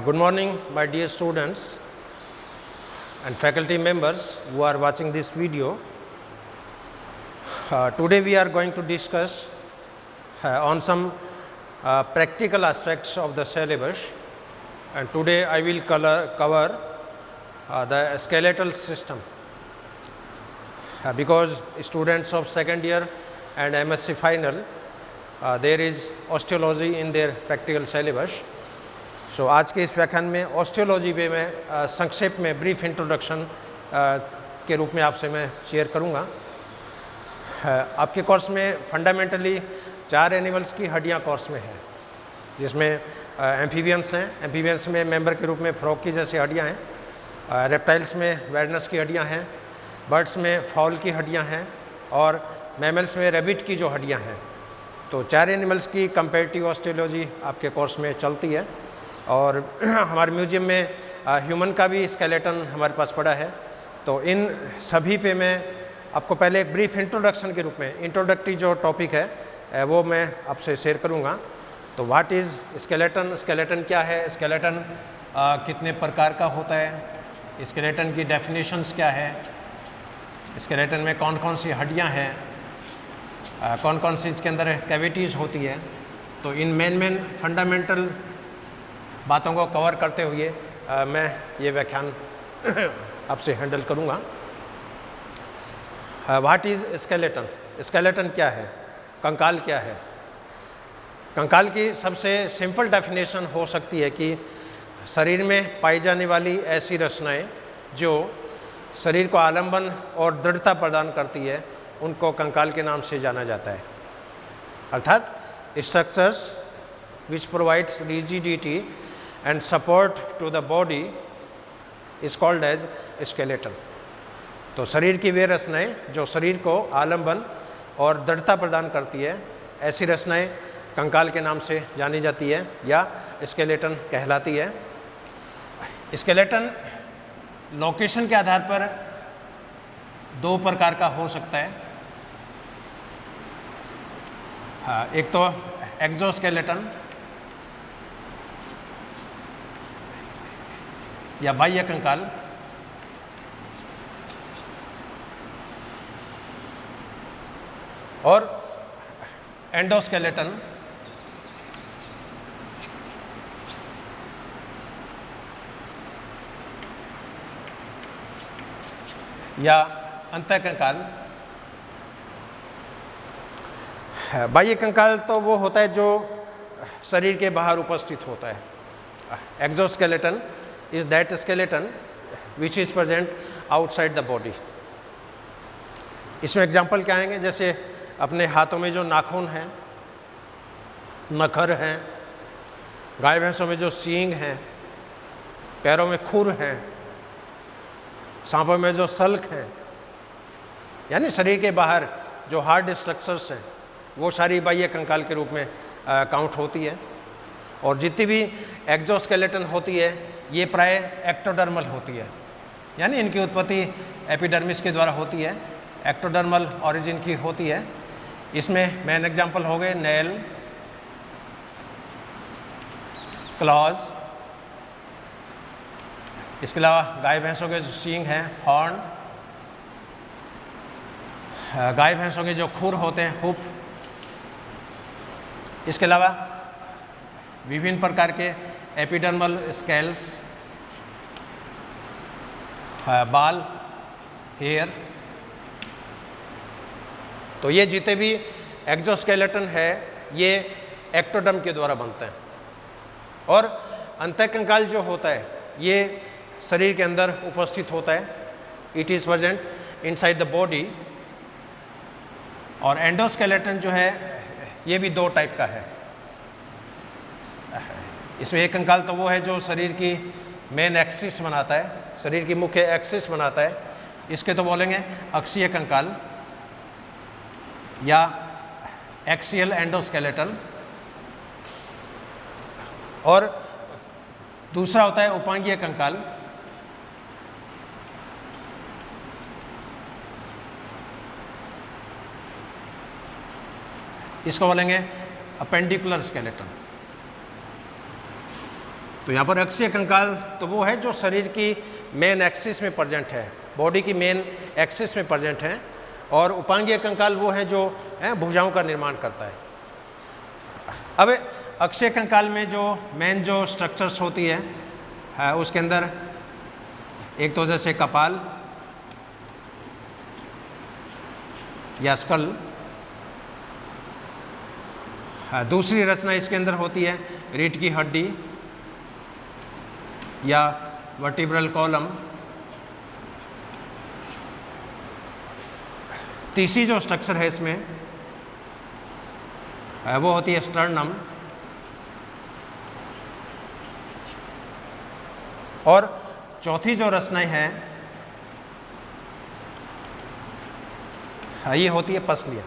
Good morning, my dear students and faculty members who are watching this video. Today we are going to discuss on some practical aspects of the syllabus, and today I will cover the skeletal system because students of second year and MSc final there is osteology in their practical syllabus. सो आज के इस व्याख्यान में osteology पे मैं संक्षेप में brief introduction के रूप में आपसे मैं शेयर करूंगा। आपके कोर्स में फंडामेंटली 4 एनिमल्स की हड्डियां कोर्स में है, जिसमें एम्फीबियंस हैं। एम्फीबियंस में मेंबर के रूप में फ्रॉग की जैसी हड्डियां हैं, रेप्टाइल्स में वेरनस की हड्डियां हैं, बर्ड्स में फाउल की हड्डियां हैं और मैमल्स में रैबिट की जो हड्डियां हैं। तो 4 एनिमल्स की कंपैरेटिव ऑस्टियोलॉजी आपके कोर्स में चलती है और हमारे म्यूजियम में ह्यूमन का भी स्केलेटन हमारे पास पड़ा है। तो इन सभी पे मैं आपको पहले एक ब्रीफ इंट्रोडक्शन के रूप में इंट्रोडक्टरी जो टॉपिक है वो मैं आपसे शेयर करूँगा। तो व्हाट इज़ स्केलेटन, स्केलेटन क्या है, स्केलेटन कितने प्रकार का होता है, स्केलेटन की डेफिनेशंस क्या है, स्केलेटन में कौन कौन सी हड्डियाँ हैं, कौन कौन सी इसके अंदर कैविटीज़ होती है। तो इन मेन फंडामेंटल बातों को कवर करते हुए मैं ये व्याख्यान आपसे हैंडल करूँगा। व्हाट इज़ स्केलेटन, स्केलेटन क्या है, कंकाल क्या है। कंकाल की सबसे सिंपल डेफिनेशन हो सकती है कि शरीर में पाई जाने वाली ऐसी रचनाएं जो शरीर को आलंबन और दृढ़ता प्रदान करती है, उनको कंकाल के नाम से जाना जाता है। अर्थात structures which provides rigidity and support to the body is called as skeleton। तो शरीर की वे रचनाएं जो शरीर को आलंबन और दृढ़ता प्रदान करती है, ऐसी रचनाएं कंकाल के नाम से जानी जाती है या स्केलेटन कहलाती है। स्केलेटन लोकेशन के आधार पर 2 प्रकार का हो सकता है। एक तो एक्सोस्केलेटन या बाह्य कंकाल, और एंडोस्केलेटन या अंतःकंकाल। बाह्य कंकाल तो वो होता है जो शरीर के बाहर उपस्थित होता है। Exoskeleton is that skeleton which is present outside the body। इसमें एग्जाम्पल क्या आएंगे, जैसे अपने हाथों में जो नाखून हैं, नखर हैं, गाय भैंसों में जो सींग हैं, पैरों में खुर हैं, सांपों में जो सल्क हैं, यानी शरीर के बाहर जो हार्ड स्ट्रक्चर्स हैं वो सारी बाह्य कंकाल के रूप में काउंट होती है। और जितनी भी एक्सोस्केलेटन होती है ये प्राय एक्टोडर्मल होती है, यानी इनकी उत्पत्ति एपिडर्मिस के द्वारा होती है, एक्टोडर्मल ओरिजिन की होती है। इसमें मेन एग्जांपल हो गए नेल, क्लॉज, इसके अलावा गाय भैंसों के जो सींग हैं, हॉर्न, गाय भैंसों के जो खुर होते हैं, हुप, इसके अलावा विभिन्न प्रकार के एपिडर्मल स्केल्स, बाल, हेयर। तो ये जितने भी एक्सोस्केलेटन है ये एक्टोडर्म के द्वारा बनते हैं। और अंतःकंकाल जो होता है ये शरीर के अंदर उपस्थित होता है, it is present inside the body. और एंडोस्केलेटन जो है ये भी 2 टाइप का है। इसमें एक कंकाल तो वो है जो शरीर की मेन एक्सिस बनाता है, शरीर की मुख्य एक्सिस बनाता है, इसके तो बोलेंगे अक्षीय कंकाल या एक्सियल एंडोस्केलेटन। और दूसरा होता है उपांगीय कंकाल, इसको बोलेंगे अपेंडिकुलर स्केलेटन। तो यहाँ पर अक्षीय कंकाल तो वो है जो शरीर की मेन एक्सिस में प्रेजेंट है, बॉडी की मेन एक्सिस में प्रेजेंट है, और उपांगीय कंकाल वो है जो भुजाओं का निर्माण करता है। अब अक्षीय कंकाल में जो मेन जो स्ट्रक्चर्स होती है उसके अंदर एक तो जैसे कपाल या स्कल, दूसरी रचना इसके अंदर होती है रीढ़ की हड्डी या वर्टिब्रल कॉलम, तीसरी जो स्ट्रक्चर है इसमें वो होती है स्टर्नम, और चौथी जो रचनाएं हैं ये होती है पसलियाँ।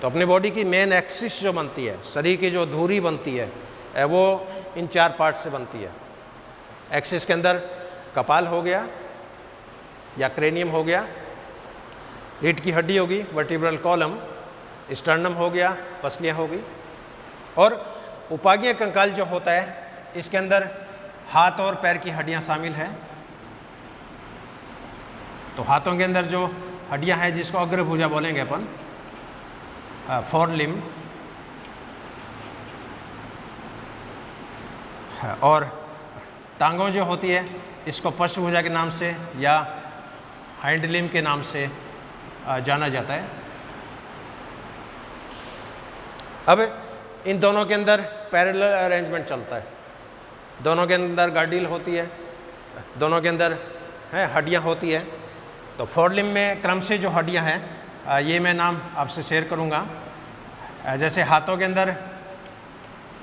तो अपनी बॉडी की मेन एक्सिस जो बनती है, शरीर की जो धुरी बनती है वो इन 4 पार्ट से बनती है। एक्सिस के अंदर कपाल हो गया या क्रेनियम हो गया, रीढ़ की हड्डी होगी वर्टिब्रल कॉलम, स्टर्नम हो गया, पसलियाँ होगी, और उपांगीय कंकाल जो होता है इसके अंदर हाथ और पैर की हड्डियाँ शामिल हैं। तो हाथों के अंदर जो हड्डियाँ हैं जिसको अग्रभुजा बोलेंगे अपन, फोर लिम्ब, और टांगों जो होती है इसको पश्चभुजा के नाम से या हाइंड लिम्ब के नाम से जाना जाता है। अब इन दोनों के अंदर पैरेलल अरेंजमेंट चलता है, दोनों के अंदर गार्डिल होती है, दोनों के अंदर हड्डियाँ होती है। तो फोर लिम्ब में क्रम से जो हड्डियाँ हैं ये मैं नाम आपसे शेयर करूँगा। जैसे हाथों के अंदर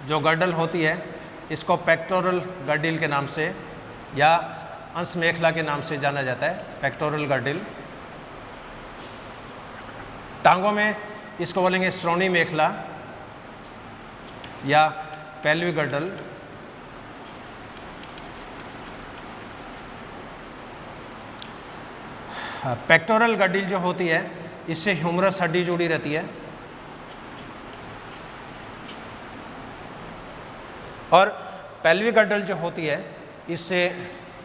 जो गर्डल होती है इसको पेक्टोरल गर्डिल के नाम से या अंश मेखला के नाम से जाना जाता है, पेक्टोरल गर्डिल। टांगों में इसको बोलेंगे श्रोणी मेखला या पेल्विक गर्डल। पेक्टोरल गर्डिल जो होती है इससे ह्यूमरस हड्डी जुड़ी रहती है, और पेल्विक गर्डल जो होती है इससे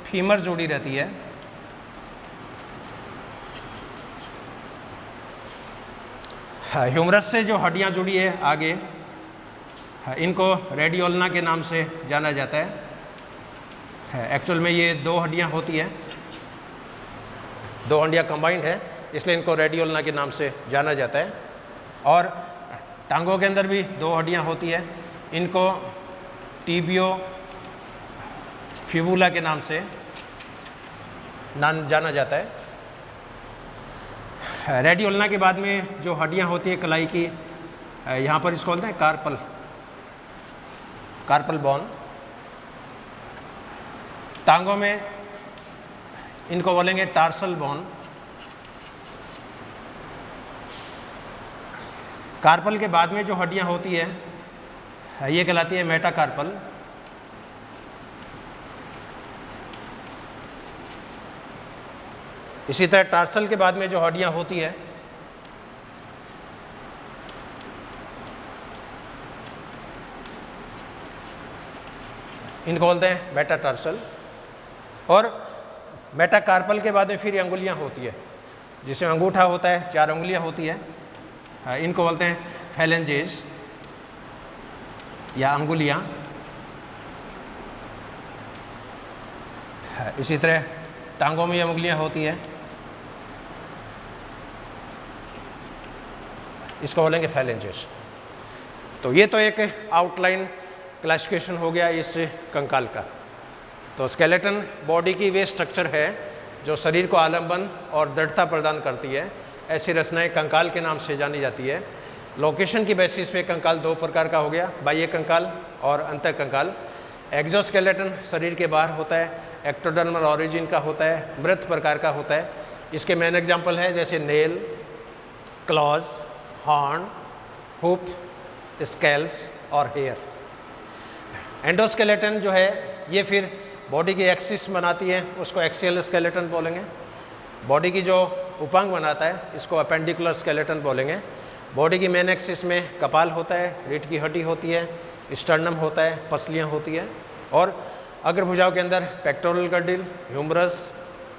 फीमर जुड़ी रहती है। ह्यूमरस से जो हड्डियाँ जुड़ी है आगे, इनको रेडियोल्ना के नाम से जाना जाता है। एक्चुअल में ये 2 हड्डियाँ होती हैं, 2 हड्डियाँ कंबाइंड है, इसलिए इनको रेडियोल्ना के नाम से जाना जाता है। और टांगों के अंदर भी 2 हड्डियाँ होती है, इनको टीबियो फिबुला के नाम से जाना जाता है। रेडियोल्ना के बाद में जो हड्डियाँ होती है कलाई की, यहाँ पर इसको बोलते हैं कार्पल बोन। टांगों में इनको बोलेंगे टार्सल बोन। कार्पल के बाद में जो हड्डियाँ होती है ये कहलाती है मेटाकार्पल। इसी तरह टार्सल के बाद में जो हड्डियाँ होती है इनको बोलते हैं मेटाटार्सल। और मेटाकार्पल के बाद में फिर अंगुलियाँ होती है, जिसमें अंगूठा होता है, 4 अंगुलियाँ होती है, इनको बोलते हैं फैलेंजेस या अंगुलियाँ। इसी तरह टांगों में ये अंगुलियाँ होती है, इसको बोलेंगे फैलेंजेस। तो ये तो एक आउटलाइन क्लासिफिकेशन हो गया इस कंकाल का। तो स्केलेटन बॉडी की वे स्ट्रक्चर है जो शरीर को आलम्बन और दृढ़ता प्रदान करती है। ऐसी रचनाएं कंकाल के नाम से जानी जाती है। लोकेशन की बेसिस पे कंकाल 2 प्रकार का हो गया, बाह्य कंकाल और अंतः कंकाल। एक्जोस्केलेटन शरीर के बाहर होता है, एक्टोडर्मल ऑरिजिन का होता है, मृत प्रकार का होता है। इसके मेन एग्जाम्पल है जैसे nail, clause, horn, hoop, scales और हेयर। एंडोस्केलेटन जो है ये फिर बॉडी की एक्सिस बनाती है, उसको एक्सियल स्केलेटन बोलेंगे। बॉडी की जो उपांग बनाता है इसको अपेंडिकुलर स्केलेटन बोलेंगे। बॉडी की मेन एक्सिस में कपाल होता है, रीढ़ की हड्डी होती है, स्टर्नम होता है, पसलियाँ होती है। और अग्रभुजाओं के अंदर pectoral girdle, humerus,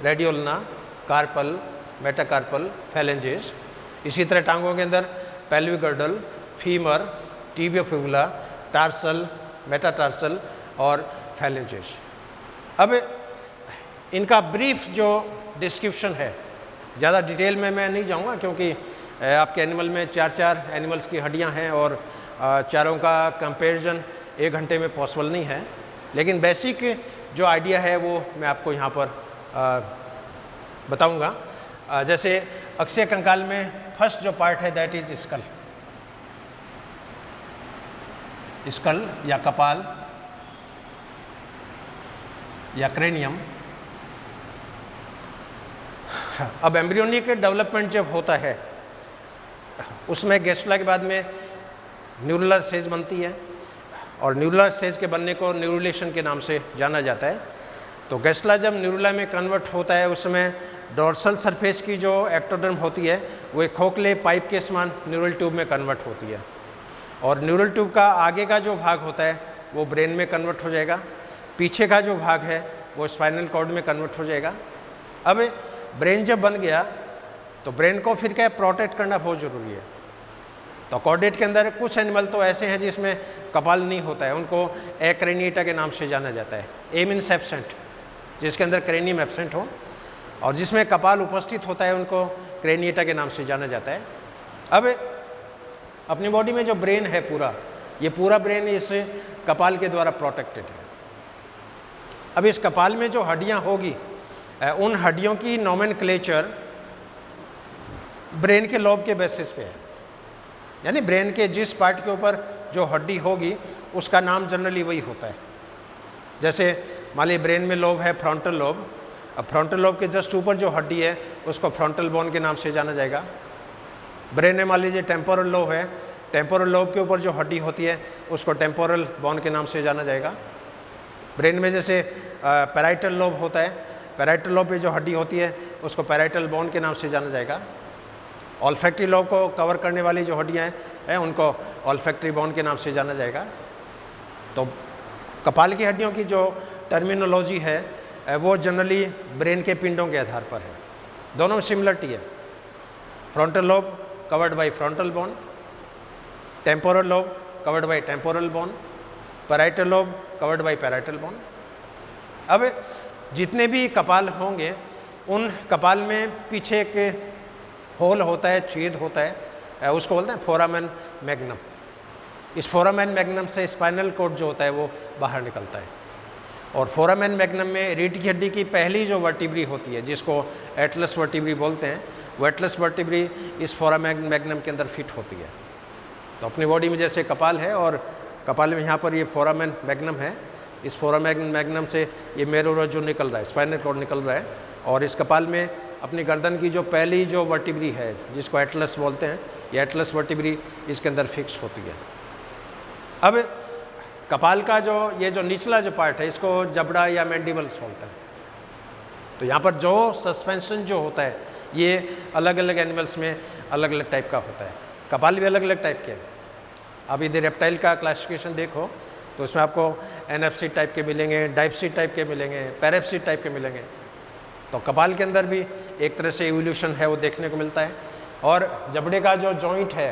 radioulna, carpal, metacarpal, phalanges. इसी तरह टांगों के अंदर pelvic girdle, femur, tibiofibula, tarsal, metatarsal और फेलेंजेस। अब इनका ब्रीफ जो डिस्क्रिप्शन है, ज़्यादा डिटेल में मैं नहीं जाऊंगा क्योंकि आपके एनिमल में 4 एनिमल्स की हड्डियां हैं और चारों का कंपैरिजन 1 घंटे में पॉसिबल नहीं है, लेकिन बेसिक जो आइडिया है वो मैं आपको यहाँ पर बताऊंगा। जैसे अक्षय कंकाल में फर्स्ट जो पार्ट है दैट इज स्कल, स्कल या कपाल या क्रेनियम। अब एम्ब्रियोनिक डेवलपमेंट जब होता है उसमें गैस्ट्रुला के बाद में न्यूरुलर स्टेज बनती है और न्यूरुलर स्टेज के बनने को न्यूरुलेशन के नाम से जाना जाता है। तो गैस्ट्रुला जब न्यूरुला में कन्वर्ट होता है उसमें डोर्सल सरफेस की जो एक्टोडर्म होती है वो एक खोखले पाइप के समान न्यूरल ट्यूब में कन्वर्ट होती है और न्यूरल ट्यूब का आगे का जो भाग होता है वो ब्रेन में कन्वर्ट हो जाएगा, पीछे का जो भाग है वो स्पाइनल कॉर्ड में कन्वर्ट हो जाएगा। अब ब्रेन जब बन गया तो ब्रेन को फिर क्या प्रोटेक्ट करना बहुत ज़रूरी है। तो कॉर्डेट के अंदर कुछ एनिमल तो ऐसे हैं जिसमें कपाल नहीं होता है, उनको एक्रेनिएटा के नाम से जाना जाता है। ए मीन्स एब्सेंट, जिसके अंदर क्रेनियम एब्सेंट हो, और जिसमें कपाल उपस्थित होता है उनको क्रेनिएटा के नाम से जाना जाता है। अब अपनी बॉडी में जो ब्रेन है पूरा, ये पूरा ब्रेन इस कपाल के द्वारा प्रोटेक्टेड है। अब इस कपाल में जो हड्डियाँ होगी उन हड्डियों की नोमेनक्लेचर ब्रेन के लोब के बेसिस पे है, यानी ब्रेन के जिस पार्ट के ऊपर जो हड्डी होगी उसका नाम जनरली वही होता है। जैसे मान लीजिए ब्रेन में लोब है फ्रंटल लोब, अब फ्रंटल लोब के जस्ट ऊपर जो हड्डी है उसको फ्रंटल बोन के नाम से जाना जाएगा। ब्रेन में मान लीजिए टेम्पोरल लोब है, टेम्पोरल लोब के ऊपर जो हड्डी होती है उसको टेम्पोरल बोन के नाम से जाना जाएगा। ब्रेन में जैसे पैराइटल लोब होता है, पैराइटल लोब पे जो हड्डी होती है उसको पैराइटल बोन के नाम से जाना जाएगा। ऑल्फैक्टरी लोब को कवर करने वाली जो हड्डियाँ हैं उनको ऑल्फैक्टरी बोन के नाम से जाना जाएगा। तो कपाल की हड्डियों की जो टर्मिनोलॉजी है वो जनरली ब्रेन के पिंडों के आधार पर है। दोनों में सिमिलरिटी है। Frontal lobe covered by frontal bone, temporal lobe covered by temporal bone, parietal lobe covered by parietal bone. अब जितने भी कपाल होंगे उन कपाल में पीछे एक होल होता है, छेद होता है, उसको बोलते हैं फोरामेन मैग्नम। इस फोरामेन मैग्नम से स्पाइनल कॉर्ड जो होता है वो बाहर निकलता है और फोरामेन मैग्नम में रीढ़ की हड्डी की पहली जो वर्टिब्री होती है जिसको एटलस वर्टिब्री बोलते हैं, वो एटलस वर्टिब्री इस फोरामेन मैग्नम के अंदर फिट होती है। तो अपनी बॉडी में जैसे कपाल है और कपाल में यहाँ पर ये फोरामेन मैग्नम है, इस फोरामेन मैग्नम से ये मेरुर जो निकल रहा है, स्पाइनल कॉर्ड निकल रहा है और इस कपाल में अपनी गर्दन की जो पहली जो वर्टिब्री है जिसको एटलस बोलते हैं, ये एटलस वर्टिब्री इसके अंदर फिक्स होती है। अब कपाल का जो ये जो निचला जो पार्ट है इसको जबड़ा या मैंडिबल्स बोलते हैं। तो यहाँ पर जो सस्पेंशन जो होता है ये अलग अलग एनिमल्स में अलग अलग टाइप का होता है। कपाल भी अलग अलग टाइप के हैं। अब यदि रेप्टाइल का क्लासिफिकेशन देखो तो इसमें आपको एनएफसी टाइप के मिलेंगे, डाइप्सी टाइप के मिलेंगे, पैरेप्सी टाइप के मिलेंगे। तो कपाल के अंदर भी एक तरह से इवोल्यूशन है वो देखने को मिलता है। और जबड़े का जो जॉइंट है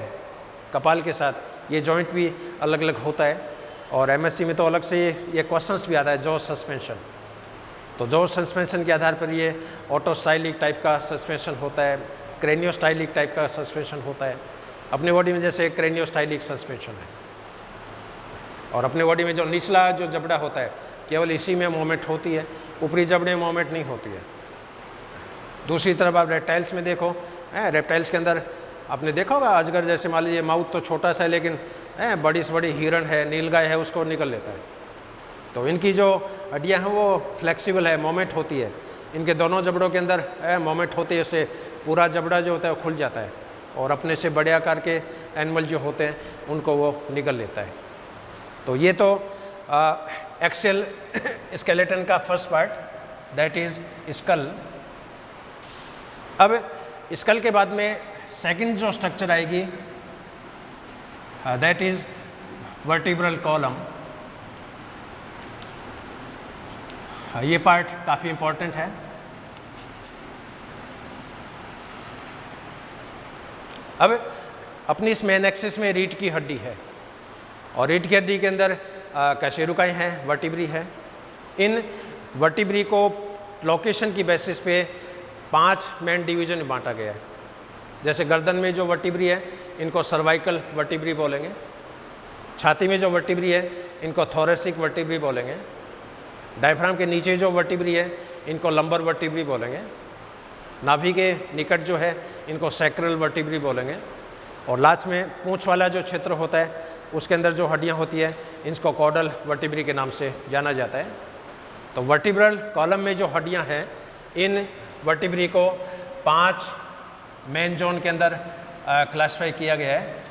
कपाल के साथ, ये जॉइंट भी अलग अलग होता है। और एमएससी में तो अलग से ये क्वेश्चंस भी आता है जॉ सस्पेंशन। तो जॉ सस्पेंशन के आधार पर ये ऑटोस्टाइलिक टाइप का सस्पेंशन होता है, क्रेनियोस्टाइलिक टाइप का सस्पेंशन होता है। अपनी बॉडी में जैसे क्रेनियोस्टाइलिक सस्पेंशन है और अपनी बॉडी में जो निचला जो जबड़ा होता है केवल इसी में मूवमेंट होती है, ऊपरी जबड़े में मूवमेंट नहीं होती है। दूसरी तरफ आप रेप्टाइल्स में देखो, रेप्टाइल्स के अंदर आपने देखा होगा अजगर जैसे मान लीजिए माउथ तो छोटा सा है लेकिन बड़ी से बड़ी हिरण है, नीलगाय है, उसको निकल लेता है। तो इनकी जो हड्डियाँ हैं वो फ्लेक्सिबल है, मोमेंट होती है। इनके दोनों जबड़ों के अंदर मोमेंट होती है, इससे पूरा जबड़ा जो होता है वो खुल जाता है और अपने से बड़े आकार के एनिमल जो होते हैं उनको वो निकल लेता है। तो ये तो एक्सेल स्केलेटन का first part that is skull. अब स्कल के बाद में सेकंड जो स्ट्रक्चर आएगी दैट इज वर्टिब्रल कॉलम। ये पार्ट काफ़ी इम्पोर्टेंट है। अब अपनी इस मेन एक्सिस में रीढ़ की हड्डी है और रीढ़ की हड्डी के अंदर कशेरुकाएँ हैं, वर्टिब्री है। इन वर्टिब्री को लोकेशन की बेसिस पे 5 मेन डिवीजन में बांटा गया है। जैसे गर्दन में जो वर्टिब्री है इनको सर्वाइकल वर्टिब्री बोलेंगे, छाती में जो वर्टिब्री है इनको थोरेसिक वर्टिब्री बोलेंगे, डायफ्राम के नीचे जो वर्टिब्री है इनको लंबर वर्टिब्री बोलेंगे, नाभि के निकट जो है इनको सैक्रल वर्टिब्री बोलेंगे, और लाच में पूंछ वाला जो क्षेत्र होता है उसके अंदर जो हड्डियां होती है इसको कॉडल वर्टिब्री के नाम से जाना जाता है। तो वर्टिब्रल कॉलम में जो हड्डियां हैं इन वर्टिब्री को 5 मेन जोन के अंदर क्लासिफाई किया गया है।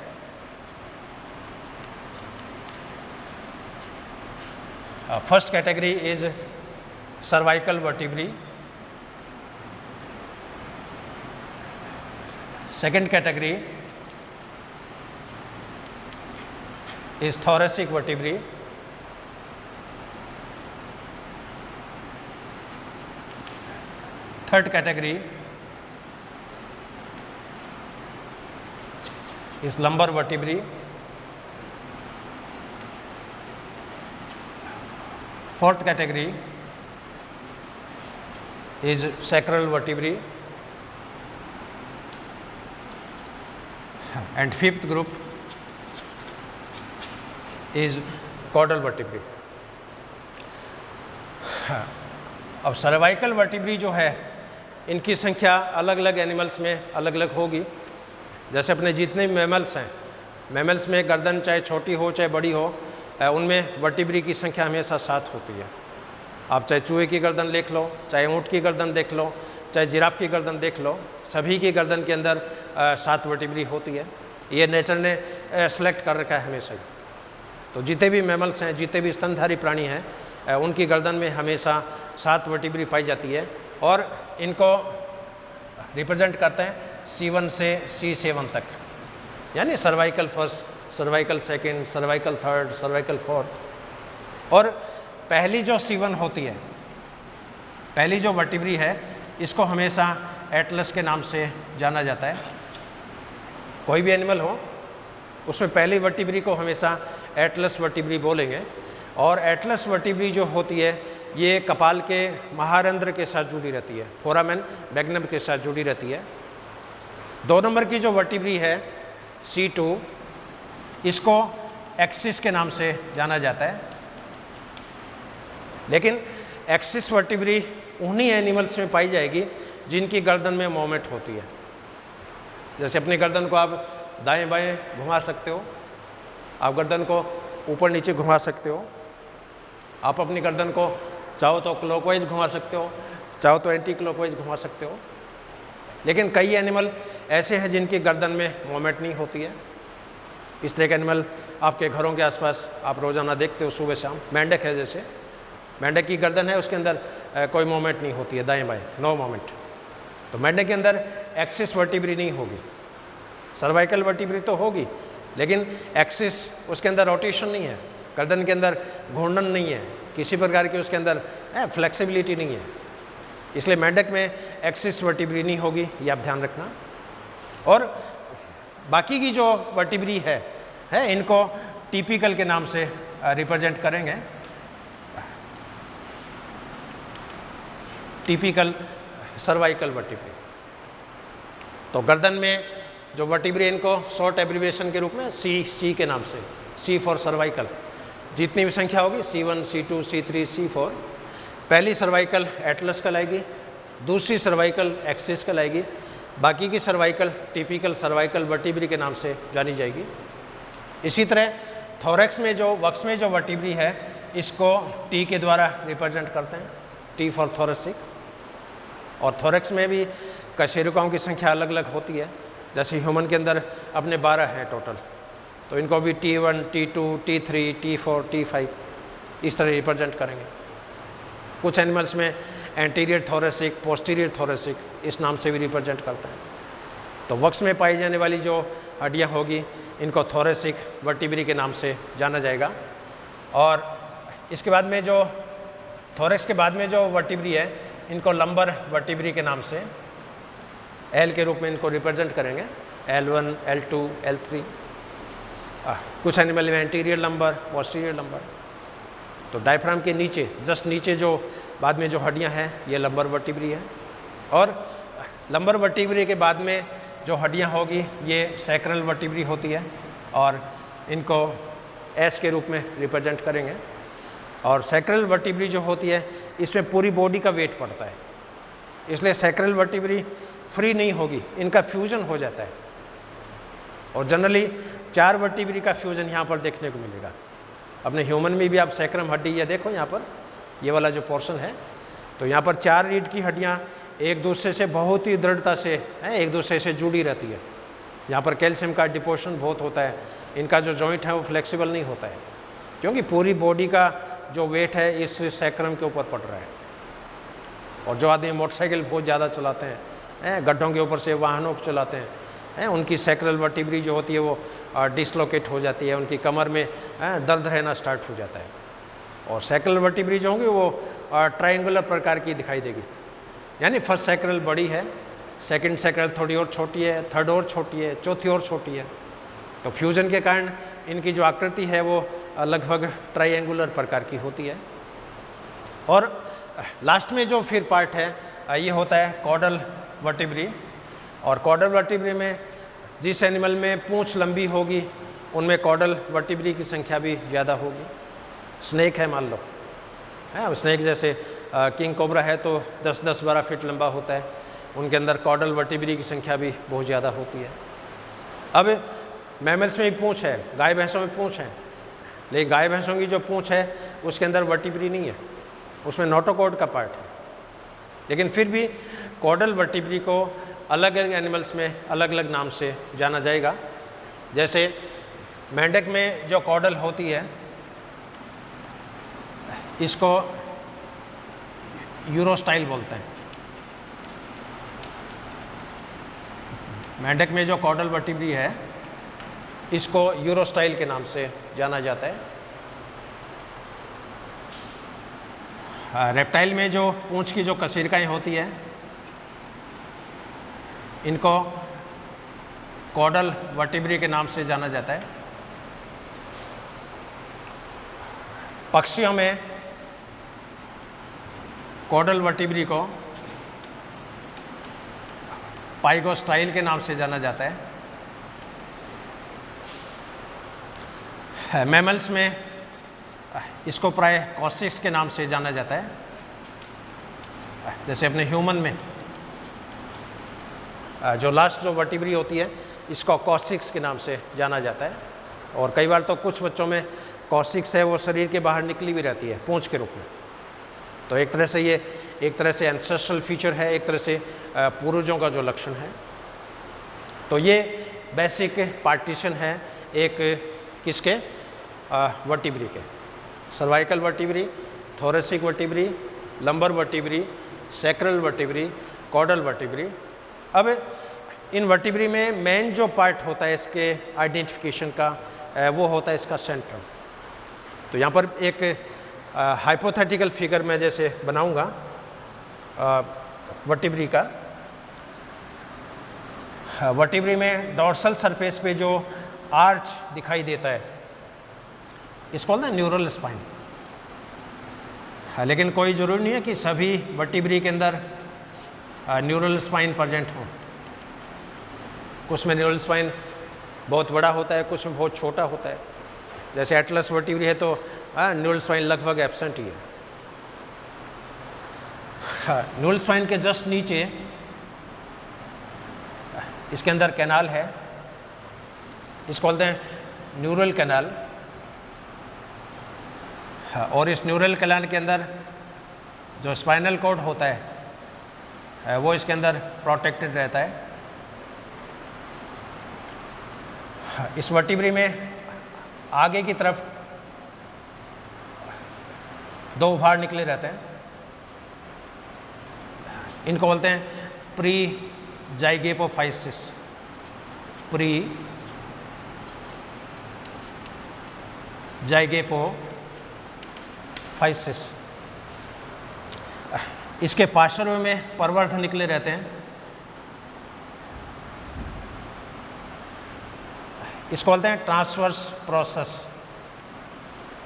First category is cervical vertebrae, second category is thoracic vertebrae, third category is lumbar vertebrae, fourth category is sacral vertebrae, and fifth group is caudal vertebrae. अब सर्वाइकल वर्टिब्री जो है इनकी संख्या अलग अलग एनिमल्स में अलग अलग होगी। जैसे अपने जितने मैमल्स हैं, मैमल्स में गर्दन चाहे छोटी हो चाहे बड़ी हो, उनमें वर्टिब्री की संख्या हमेशा 7 होती है। आप चाहे चूहे की गर्दन देख लो, चाहे ऊँट की गर्दन देख लो, चाहे जिराफ की गर्दन देख लो, सभी की गर्दन के अंदर 7 वर्टिब्री होती है। ये नेचर ने सेलेक्ट कर रखा है हमेशा ही। तो जितने भी मैमल्स हैं, जितने भी स्तनधारी प्राणी हैं, उनकी गर्दन में हमेशा 7 वर्टिब्री पाई जाती है और इनको रिप्रेजेंट करते हैं C1 से C7 तक, यानी cervical first, cervical second, cervical third, cervical fourth. और पहली जो C1 होती है, पहली जो वर्टिब्री है, इसको हमेशा एटलस के नाम से जाना जाता है। कोई भी एनिमल हो उसमें पहली वर्टिब्री को हमेशा एटलस वर्टिब्री बोलेंगे। और एटलस वर्टिब्री जो होती है ये कपाल के महारंध्र के साथ जुड़ी रहती है, फोरामेन मैग्नम के साथ जुड़ी रहती है। 2 नंबर की जो वर्टिब्री है C2, इसको एक्सिस के नाम से जाना जाता है। लेकिन एक्सिस वर्टिब्री उन्हीं एनिमल्स में पाई जाएगी जिनकी गर्दन में मूवमेंट होती है। जैसे अपनी गर्दन को आप दाएं बाएं घुमा सकते हो, आप गर्दन को ऊपर नीचे घुमा सकते हो, आप अपनी गर्दन को चाहो तो क्लॉकवाइज घुमा सकते हो, चाहो तो एंटी क्लॉकवाइज घुमा सकते हो। लेकिन कई एनिमल ऐसे हैं जिनकी गर्दन में मूवमेंट नहीं होती है। इसलिए एनिमल आपके घरों के आसपास आप रोज़ाना देखते हो सुबह शाम। मेंढक है, जैसे मेंढक की गर्दन है उसके अंदर कोई मूवमेंट नहीं होती है, दाएं बाएं नो मूवमेंट। तो मेंढक के अंदर एक्सिस वर्टिब्री नहीं होगी। सर्वाइकल वर्टिब्री तो होगी लेकिन एक्सिस, उसके अंदर रोटेशन नहीं है, गर्दन के अंदर घूर्णन नहीं है, किसी प्रकार की उसके अंदर फ्लेक्सिबिलिटी नहीं है। इसलिए मेंढक में एक्सिस वर्टिब्री नहीं होगी, ये आप ध्यान रखना। और बाकी की जो वर्टिब्री है इनको टिपिकल के नाम से रिप्रेजेंट करेंगे। Typical cervical vertebrae. तो गर्दन में जो वर्टिब्री, इनको शॉर्ट एब्रिविएशन के रूप में सी के नाम से, C फॉर सर्वाइकल, जितनी भी संख्या होगी C1, C2, C3, C4। पहली सर्वाइकल एटलस कहलाएगी, दूसरी सर्वाइकल एक्सिस कहलाएगी, बाकी की सर्वाइकल टिपिकल सर्वाइकल वर्टिब्री के नाम से जानी जाएगी। इसी तरह थोरैक्स में जो वक्स में जो वर्टिब्री है इसको T के द्वारा रिप्रेजेंट करते हैं, T फॉर थोरेसिक। और थोरैक्स में भी कशेरुकाओं की संख्या अलग अलग होती है। जैसे ह्यूमन के अंदर अपने 12 हैं टोटल, तो इनको भी T1, T2, T3, T4, T5 इस तरह रिप्रेजेंट करेंगे। कुछ एनिमल्स में एंटीरियर थोरेसिक, पोस्टीरियर थोरेसिक इस नाम से भी रिप्रेजेंट करते हैं। तो वक्स में पाई जाने वाली जो हड्डियाँ होगी इनको थोरेसिक वर्टिब्री के नाम से जाना जाएगा। और इसके बाद में जो थोरेक्स के बाद में जो वर्टिब्री है इनको लंबर वर्टिब्री के नाम से एल के रूप में इनको रिप्रेजेंट करेंगे, L1, L2, L3। कुछ एनिमल में एंटीरियर लंबर, पोस्टीरियर लंबर। तो डायफ्राम के नीचे, जस्ट नीचे जो बाद में जो हड्डियां हैं ये लंबर वर्टिब्री है। और लंबर वर्टिब्री के बाद में जो हड्डियां होगी ये सैक्रल वर्टिब्री होती है और इनको एस के रूप में रिप्रेजेंट करेंगे। और सैक्रल वर्टिब्री जो होती है इसमें पूरी बॉडी का वेट पड़ता है, इसलिए सैक्रल वर्टिब्री फ्री नहीं होगी, इनका फ्यूजन हो जाता है। और जनरली 4 वर्टिब्री का फ्यूजन यहाँ पर देखने को मिलेगा। अपने ह्यूमन में भी आप सैक्रम हड्डी ये देखो, यहाँ पर ये वाला जो पोर्शन है, तो यहाँ पर 4 रीढ़ की हड्डियाँ एक दूसरे से बहुत ही दृढ़ता से एक दूसरे से जुड़ी रहती है। यहाँ पर कैल्शियम का डिपोशन बहुत होता है, इनका जो जॉइंट है वो फ्लेक्सिबल नहीं होता है, क्योंकि पूरी बॉडी का जो वेट है इस सैक्रम के ऊपर पड़ रहा है। और जो आदमी मोटरसाइकिल बहुत ज़्यादा चलाते हैं, गड्ढों के ऊपर से वाहनों को चलाते हैं, उनकी सैक्रल वर्टिब्री जो होती है वो डिसलोकेट हो जाती है, उनकी कमर में दर्द रहना स्टार्ट हो जाता है। और सैक्रल वर्टिब्री जो होंगी वो ट्रायंगुलर प्रकार की दिखाई देगी, यानी फर्स्ट सैक्रल बड़ी है, सेकंड सैक्रल थोड़ी और छोटी है, थर्ड और छोटी है, चौथी और छोटी है। तो फ्यूजन के कारण इनकी जो आकृति है वो लगभग ट्रायंगुलर प्रकार की होती है। और लास्ट में जो फिर पार्ट है ये होता है कॉडल वर्टिब्री। और कॉडल वर्टिब्री में जिस एनिमल में पूंछ लंबी होगी उनमें कॉडल वर्टिब्री की संख्या भी ज़्यादा होगी। स्नेक है मान लो, स्नेक जैसे किंग कोबरा है तो 10-12 फीट लंबा होता है, उनके अंदर कॉडल वर्टिब्री की संख्या भी बहुत ज़्यादा होती है। अब मैमल्स में भी पूंछ है, गाय भैंसों में पूंछ है, लेकिन गाय भैंसों की जो पूंछ है उसके अंदर वर्टिब्री नहीं है, उसमें नोटोकॉर्ड का पार्ट है। लेकिन फिर भी कॉडल वर्टिब्री को अलग अलग एनिमल्स में अलग अलग नाम से जाना जाएगा। जैसे मेंढक में जो कॉडल होती है इसको यूरोस्टाइल बोलते हैं। मेंढक में जो कॉडल वर्टिब्री है इसको यूरोस्टाइल के नाम से जाना जाता है। रेप्टाइल में जो पूंछ की जो कशीरकाएँ होती है इनको कॉडल वर्टिब्री के नाम से जाना जाता है। पक्षियों में कॉडल वर्टिब्री को पाइगोस्टाइल के नाम से जाना जाता है। मैमल्स में इसको प्राय कॉसिक्स के नाम से जाना जाता है। जैसे अपने ह्यूमन में जो लास्ट जो वर्टिब्री होती है इसको कॉसिक्स के नाम से जाना जाता है। और कई बार तो कुछ बच्चों में कॉसिक्स है वो शरीर के बाहर निकली भी रहती है पूंछ के रूप में। तो एक तरह से ये एक तरह से एंसेस्ट्रल फीचर है, एक तरह से पूर्वजों का जो लक्षण है। तो ये बेसिक पार्टीशन है एक किसके, वर्टिब्री के। Cervical vertebrae, thoracic vertebrae, lumbar vertebrae, sacral vertebrae, caudal vertebrae. अब इन वर्टिब्री में मेन जो पार्ट होता है इसके आइडेंटिफिकेशन का वो होता है इसका सेंट्रम। तो यहाँ पर एक हाइपोथेटिकल फिगर मैं जैसे बनाऊंगा वर्टिब्री का। वर्टिब्री में डॉर्सल सरफेस पे जो आर्च दिखाई देता है इसको बोलते हैं न्यूरल स्पाइन। लेकिन कोई ज़रूरी नहीं है कि सभी वर्टिब्री के अंदर न्यूरल स्पाइन प्रेजेंट हो। कुछ में न्यूरल स्पाइन बहुत बड़ा होता है, कुछ में बहुत छोटा होता है। जैसे एटलस वर्टिब्री है तो न्यूरल स्पाइन लगभग एब्सेंट ही है। न्यूरल स्पाइन के जस्ट नीचे इसके अंदर कैनाल है, इसको बोलते हैं न्यूरल कैनाल। और इस न्यूरल कैनाल के अंदर जो स्पाइनल कॉर्ड होता है वो इसके अंदर प्रोटेक्टेड रहता है। इस वर्टिब्री में आगे की तरफ 2 उभार निकले रहते हैं, इनको बोलते हैं प्री जाइगोपोफाइसिस। प्री जाइगोपोफाइसिस। इसके पार्श्व में प्रवर्ध निकले रहते हैं। इसको बोलते हैं ट्रांसवर्स प्रोसेस,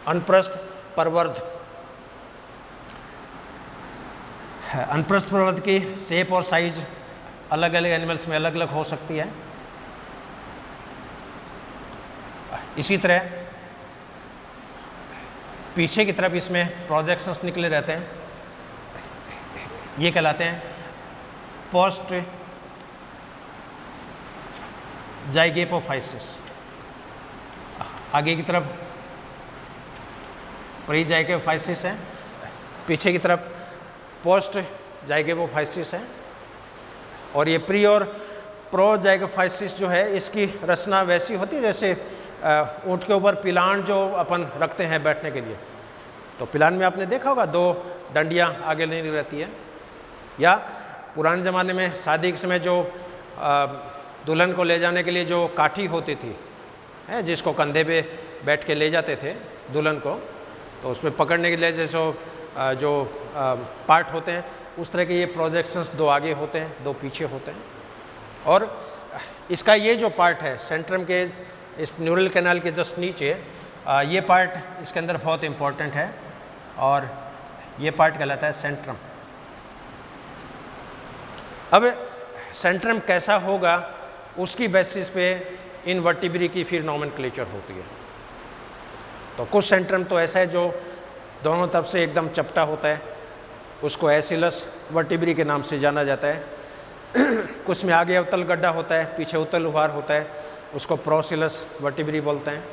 अनुप्रस्थ प्रवर्ध। अनुप्रस्थ प्रवर्ध की शेप और साइज अलग अलग एनिमल्स में अलग अलग हो सकती है। इसी तरह पीछे की तरफ इसमें प्रोजेक्शंस निकले रहते हैं, ये कहलाते हैं पोस्ट जाइगोपोफाइसिस। आगे की तरफ प्री जाइगोपोफाइसिस है, पीछे की तरफ पोस्ट जाइगोपोफाइसिस है। और ये प्री और प्रो जाइगोपोफाइसिस जो है, इसकी रचना वैसी होती है जैसे ऊँट के ऊपर पिलान जो अपन रखते हैं बैठने के लिए। तो पिलान में आपने देखा होगा 2 डंडियाँ आगे नहीं रहती है। या पुराने ज़माने में शादी के समय जो दुल्हन को ले जाने के लिए जो काठी होती थी, है जिसको कंधे पे बैठ के ले जाते थे दुल्हन को, तो उसमें पकड़ने के लिए जैसे जो पार्ट होते हैं उस तरह के ये प्रोजेक्शंस 2 आगे होते हैं, 2 पीछे होते हैं। और इसका ये जो पार्ट है सेंट्रम के इस न्यूरल कैनाल के जस्ट नीचे, ये पार्ट इसके अंदर बहुत इम्पोर्टेंट है और ये पार्ट कहलाता है सेंट्रम। अब सेंट्रम कैसा होगा उसकी बेसिस पे इन वर्टिब्री की फिर नोमेनक्लेचर होती है। तो कुछ सेंट्रम तो ऐसा है जो दोनों तरफ से एकदम चपटा होता है, उसको एसिलस वर्टिब्री के नाम से जाना जाता है। कुछ में आगे अवतल गड्ढा होता है, पीछे उत्तल उभार होता है, उसको प्रोसिलस वर्टिब्री बोलते हैं।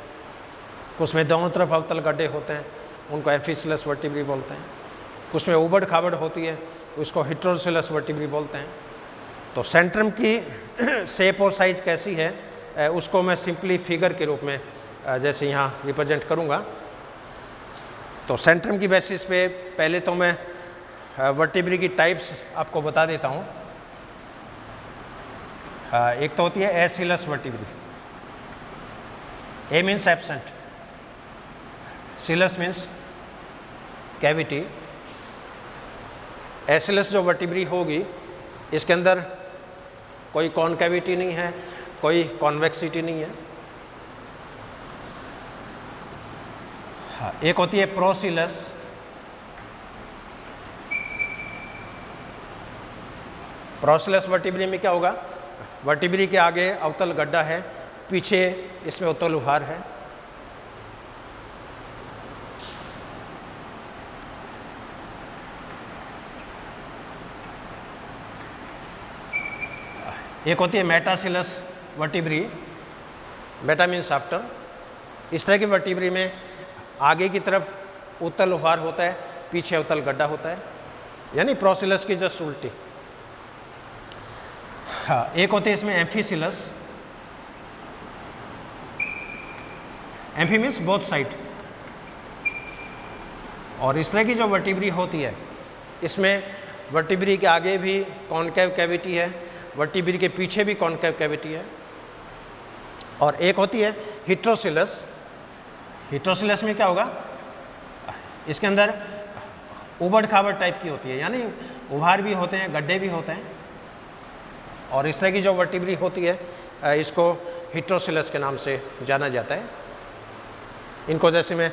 कुछ में दोनों तरफ अवतल गड्ढे होते हैं, उनको एम्फिसिलस वर्टिब्री बोलते हैं। कुछ में उबड़ खाबड़ होती है, उसको हेटेरोसिलस वर्टिब्री बोलते हैं। तो सेंट्रम की शेप और साइज कैसी है उसको मैं सिंपली फिगर के रूप में जैसे यहाँ रिप्रेजेंट करूँगा। तो सेंट्रम की बेसिस पे पहले तो मैं वर्टिब्री की टाइप्स आपको बता देता हूँ। एक तो होती है एसिलस वर्टिब्री। ए मीन्स एब्सेंट, सिलस मीन्स कैविटी। एसिलस जो वर्टिब्री होगी इसके अंदर कोई कॉनकैविटी नहीं है, कोई कॉन्वेक्सिटी नहीं है। हाँ, एक होती है प्रोसिलस। प्रोसिलस वर्टिब्री में क्या होगा, वर्टिब्री के आगे अवतल गड्ढा है, पीछे इसमें उत्तल उभार है। एक होती है मेटासिलस वर्टिब्री। Meta means after. इस तरह की वर्टिब्री में आगे की तरफ उत्तल उभार होता है, पीछे उत्तल गड्ढा होता है, यानी प्रोसिलस की जस्ट उल्टी। हाँ, एक होती है इसमें amphicoelous. Amphi means both side. और इस तरह की जो वर्टिब्री होती है इसमें वर्टिब्री के आगे भी कॉनकेव कैविटी है, वर्टिब्री के पीछे भी कॉनकेव कैविटी है। और एक होती है हेटेरोसिलस। हेटेरोसिलस में क्या होगा, इसके अंदर उबड़ खाबड़ टाइप की होती है, यानी उभार भी होते हैं, गड्ढे भी होते हैं। और इस तरह की जो वर्टिब्री होती है इसको हेटेरोसिलस के नाम से जाना जाता है। इनको जैसे मैं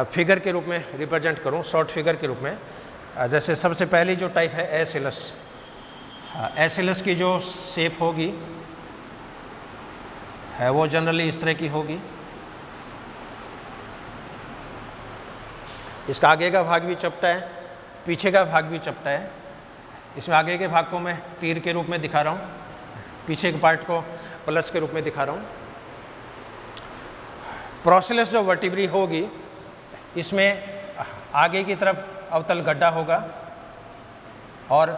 फिगर के रूप में रिप्रेजेंट करूं, शॉर्ट फिगर के रूप में, जैसे सबसे पहली जो टाइप है एसिलस। एसिलस की जो शेप होगी है वो जनरली इस तरह की होगी। इसका आगे का भाग भी चपटा है, पीछे का भाग भी चपटा है। इसमें आगे के भाग को मैं तीर के रूप में दिखा रहा हूँ, पीछे के पार्ट को प्लस के रूप में दिखा रहा हूँ। प्रोसिलस जो वर्टिब्री होगी इसमें आगे की तरफ अवतल गड्ढा होगा और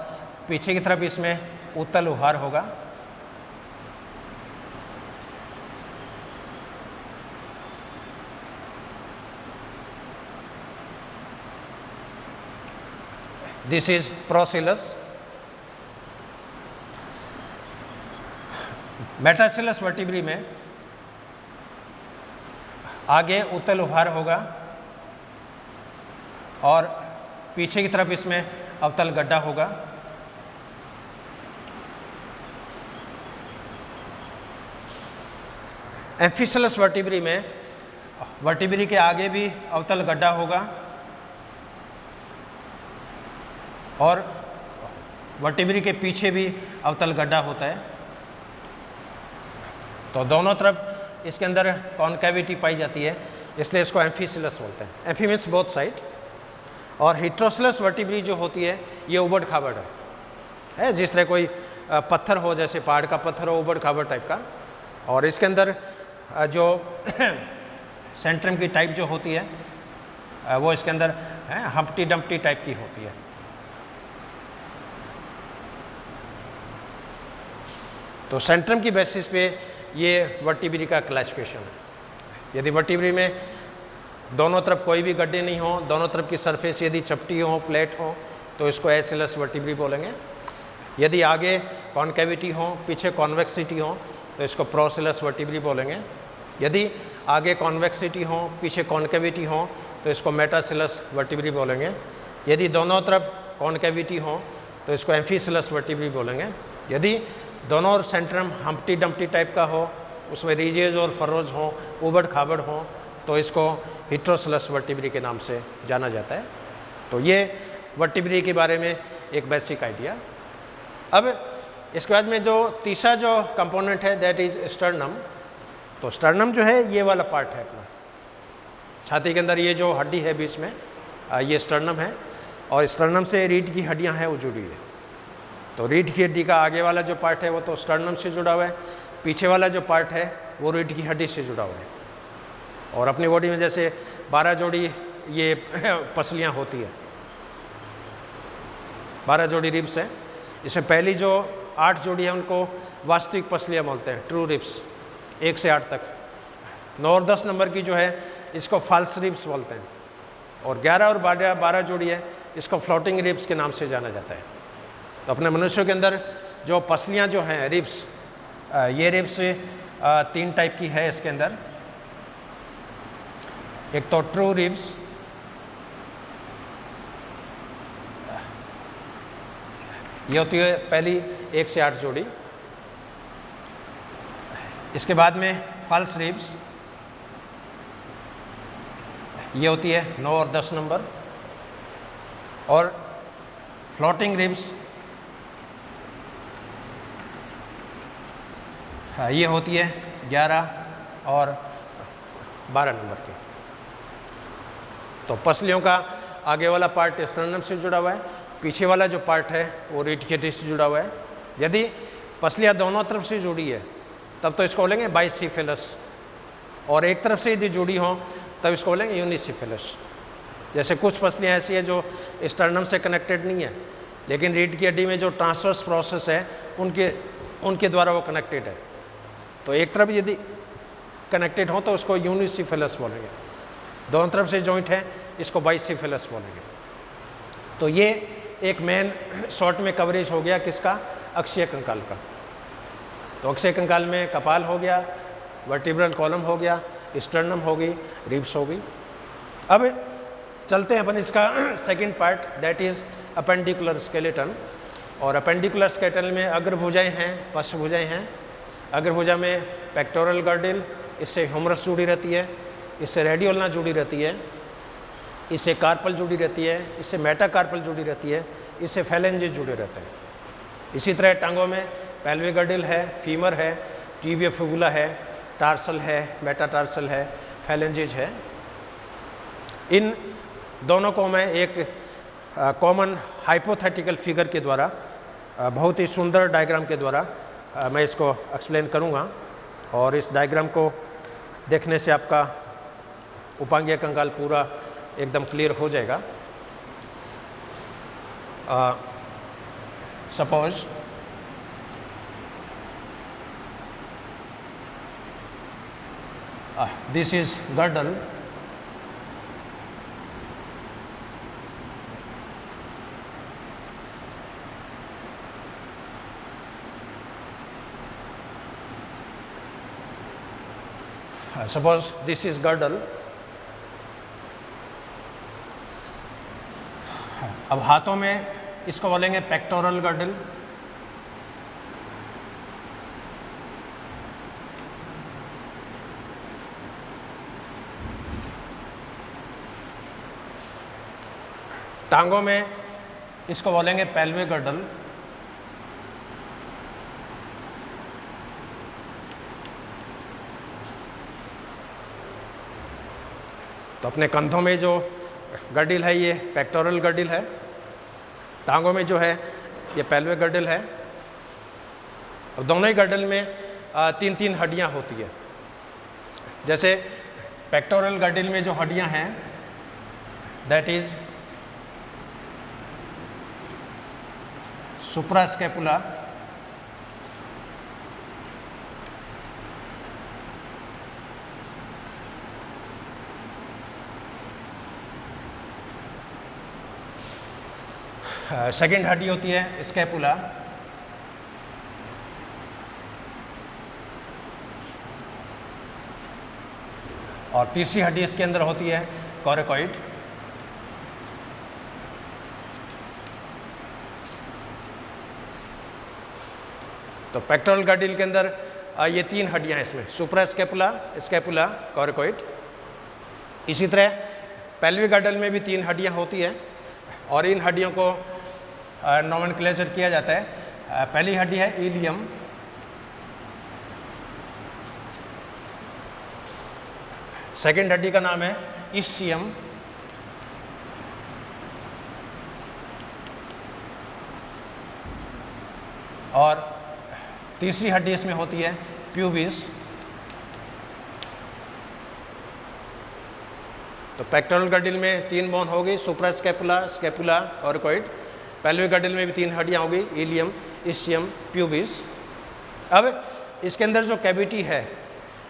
पीछे की तरफ इसमें उत्तल उभार होगा। This is procoelous. Metacoelous vertebrae में आगे उत्तल उभार होगा और पीछे की तरफ इसमें अवतल गड्ढा होगा। एम्फिसिलस वर्टिब्री में वर्टिब्री के आगे भी अवतल गड्ढा होगा और वर्टिब्री के पीछे भी अवतल गड्ढा होता है। तो दोनों तरफ इसके अंदर कॉन्केविटी पाई जाती है, इसलिए इसको एम्फिसिलस बोलते हैं। Amphi means both side. और हेटेरोसिलस वर्टिब्री जो होती है ये उबड़ खाबड़ है, जिस तरह कोई पत्थर हो, जैसे पहाड़ का पत्थर हो, उबड़ खाबड़ टाइप का। और इसके अंदर जो सेंट्रम की टाइप जो होती है वो इसके अंदर हम्प्टी डम्प्टी टाइप की होती है। तो सेंट्रम की बेसिस पे ये वर्टिब्री का क्लासिफिकेशन है। यदि वर्टिब्री में दोनों तरफ कोई भी गड्ढे नहीं हो, दोनों तरफ की सरफेस यदि चपटी हो, प्लेट हो, तो इसको एसिलस वर्टिब्री बोलेंगे। यदि आगे कॉन्केविटी हो, पीछे कॉन्वेक्सिटी हो, तो इसको प्रोसिलस वर्टिब्री बोलेंगे। यदि आगे कॉन्वेक्सिटी हो, पीछे कॉन्केविटी हो, तो इसको मेटासिलस वर्टिब्री बोलेंगे। यदि दोनों तरफ कॉन्केविटी हो तो इसको एम्फिसिलस वर्टिब्री बोलेंगे। यदि दोनों सेंट्रम हम्प्टी डम्प्टी टाइप का हो, उसमें रिजेज और फरोज हो, उबड़ खाबड़ हो, तो इसको हेटेरोसिलस वर्टिब्री के नाम से जाना जाता है। तो ये वर्टिब्री के बारे में एक बेसिक आइडिया। अब इसके बाद में जो तीसरा जो कंपोनेंट है दैट इज स्टर्नम। तो स्टर्नम जो है ये वाला पार्ट है अपना छाती के अंदर, ये जो हड्डी है बीच में ये स्टर्नम है, और स्टर्नम से रीढ़ की हड्डियां हैं वो जुड़ी है। तो रीढ़ की हड्डी का आगे वाला जो पार्ट है वो तो स्टर्नम से जुड़ा हुआ है, पीछे वाला जो पार्ट है वो रीढ़ की हड्डी से जुड़ा हुआ है। और अपनी बॉडी में जैसे 12 जोड़ी ये पसलियाँ होती है, 12 जोड़ी रिब्स है। इसमें पहली जो 8 जोड़ी है उनको वास्तविक पसलियाँ बोलते हैं, ट्रू रिब्स, 1 से 8 तक। 9 और 10 नंबर की जो है इसको फॉल्स रिब्स बोलते हैं। और 11 और 12 जोड़ी है इसको फ्लोटिंग रिब्स के नाम से जाना जाता है। तो अपने मनुष्य के अंदर जो पसलियाँ जो हैं रिब्स, ये रिब्स 3 टाइप की है इसके अंदर। एक तो ट्रू रिब्स, ये होती है पहली 1 से 8 जोड़ी। इसके बाद में फॉल्स रिब्स, ये होती है 9 और 10 नंबर। और फ्लोटिंग रिब्स ये होती है 11 और 12 नंबर की। तो पसलियों का आगे वाला पार्ट स्टर्नम से जुड़ा हुआ है, पीछे वाला जो पार्ट है वो रीढ़ की हड्डी से जुड़ा हुआ है। यदि पसलियाँ दोनों तरफ से जुड़ी है तब तो इसको बोलेंगे बाइसिफेलस, और एक तरफ से यदि जुड़ी हों तब इसको बोलेंगे यूनिसिफेलस। जैसे कुछ पसलियाँ ऐसी है जो स्टर्नम से कनेक्टेड नहीं है, लेकिन रीढ़ की हड्डी में जो ट्रांसवर्स प्रोसेस है उनके द्वारा वो कनेक्टेड है। तो एक तरफ यदि कनेक्टेड हो तो उसको यूनिसिफेलस बोलेंगे, दोनों तरफ से जॉइंट है इसको बाइसिफेलस बोलेंगे। तो ये एक मेन शॉर्ट में कवरेज हो गया किसका, अक्षीय कंकाल का। तो अक्षीय कंकाल में कपाल हो गया, वर्टिब्रल कॉलम हो गया, स्टर्नम हो गई, रिब्स हो गई। अब चलते हैं अपन इसका second part that is appendicular skeleton. और अपेंडिकुलर स्केलेटन में अग्रभुजाएं हैं, पश्चभुजाएं हैं। अग्रभुजा में पेक्टोरल गर्डिल, इससे ह्यूमरस जुड़ी रहती है, इससे रेडियोल्ना जुड़ी रहती है, इससे कार्पल जुड़ी रहती है, इससे मेटाकार्पल जुड़ी रहती है, इससे फेलेंजेस जुड़े रहते हैं। इसी तरह टांगों में पेल्विक गर्डिल है, फीमर है, टिबिया फिबुला है, टार्सल है, मेटाटार्सल है, फेलेंजेस है। इन दोनों को मैं एक कॉमन हाइपोथेटिकल फिगर के द्वारा, बहुत ही सुंदर डायग्राम के द्वारा मैं इसको एक्सप्लेन करूँगा। और इस डायग्राम को देखने से आपका उपांगीय कंकाल पूरा एकदम क्लियर हो जाएगा। Suppose this is girdle. Suppose this is girdle. अब हाथों में इसको बोलेंगे पेक्टोरल गर्डल। टांगों में इसको बोलेंगे पेल्विक गर्डल। तो अपने कंधों में जो गर्डिल है ये पेक्टोरल गर्डिल है, टांगों में जो है ये पेल्विक गर्डिल है। अब दोनों ही गर्डल में 3-3 हड्डियां होती है। जैसे पेक्टोरल गर्डिल में जो हड्डियां हैं दैट इज सुप्रास्कैपुला, सेकंड हड्डी होती है स्कैपुला, और तीसरी हड्डी इसके अंदर होती है कोरेकॉइड। तो पेक्टोरल गर्डिल के अंदर ये 3 हड्डियां हैं इसमें, सुप्रास्कैपुला, स्कैपुला, कोरेकॉइड। इसी तरह पेल्विक गर्डल में भी 3 हड्डियां होती हैं और इन हड्डियों को नोमेनक्लेचर किया जाता है। पहली हड्डी है इलियम, सेकंड हड्डी का नाम है इस्चियम, और तीसरी हड्डी इसमें होती है प्यूबिस। तो पेक्टोरल गर्डिल में 3 बोन हो गई, सुप्रास्कैपुला, स्कैपुला, कोरेकॉइड। पेल्विक गर्डिल में भी 3 हड्डियां हो गई, इलियम, इस्चियम, प्यूबिस। अब इसके अंदर जो कैविटी है,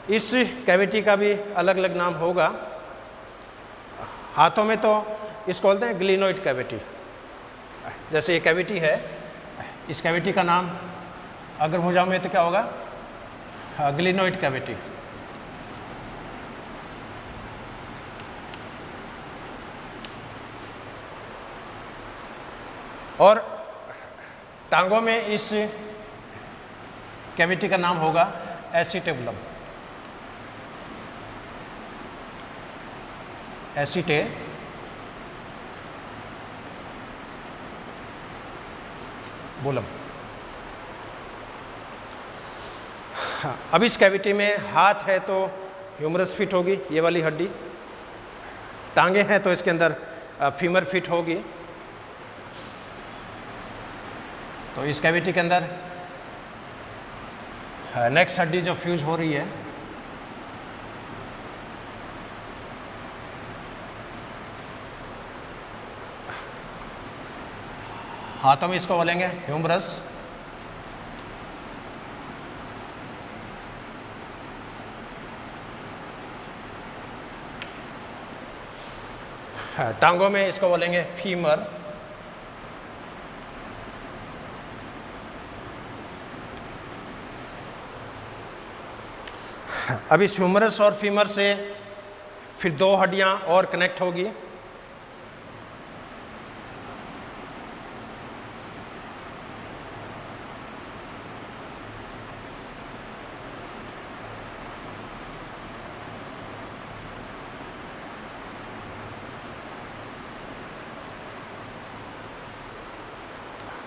इस कैविटी का भी अलग अलग नाम होगा। हाथों में तो इसको बोलते हैं ग्लिनोइड कैविटी। जैसे ये कैविटी है, इस कैविटी का नाम अगर भुजाओं में तो क्या होगा, ग्लिनोइड कैविटी। और टांगों में इस कैविटी का नाम होगा एसिटेबुलम, एसिटेबुलम। अब इस कैविटी में हाथ है तो ह्यूमरस फिट होगी, ये वाली हड्डी। टांगे हैं तो इसके अंदर फीमर फिट होगी। तो इस कैविटी के अंदर नेक्स्ट हड्डी जो फ्यूज हो रही है हाथों में, इसको बोलेंगे ह्यूमरस। टांगों में इसको बोलेंगे फीमर। अब इस ह्यूमरस और फीमर से फिर 2 हड्डियां और कनेक्ट होगी।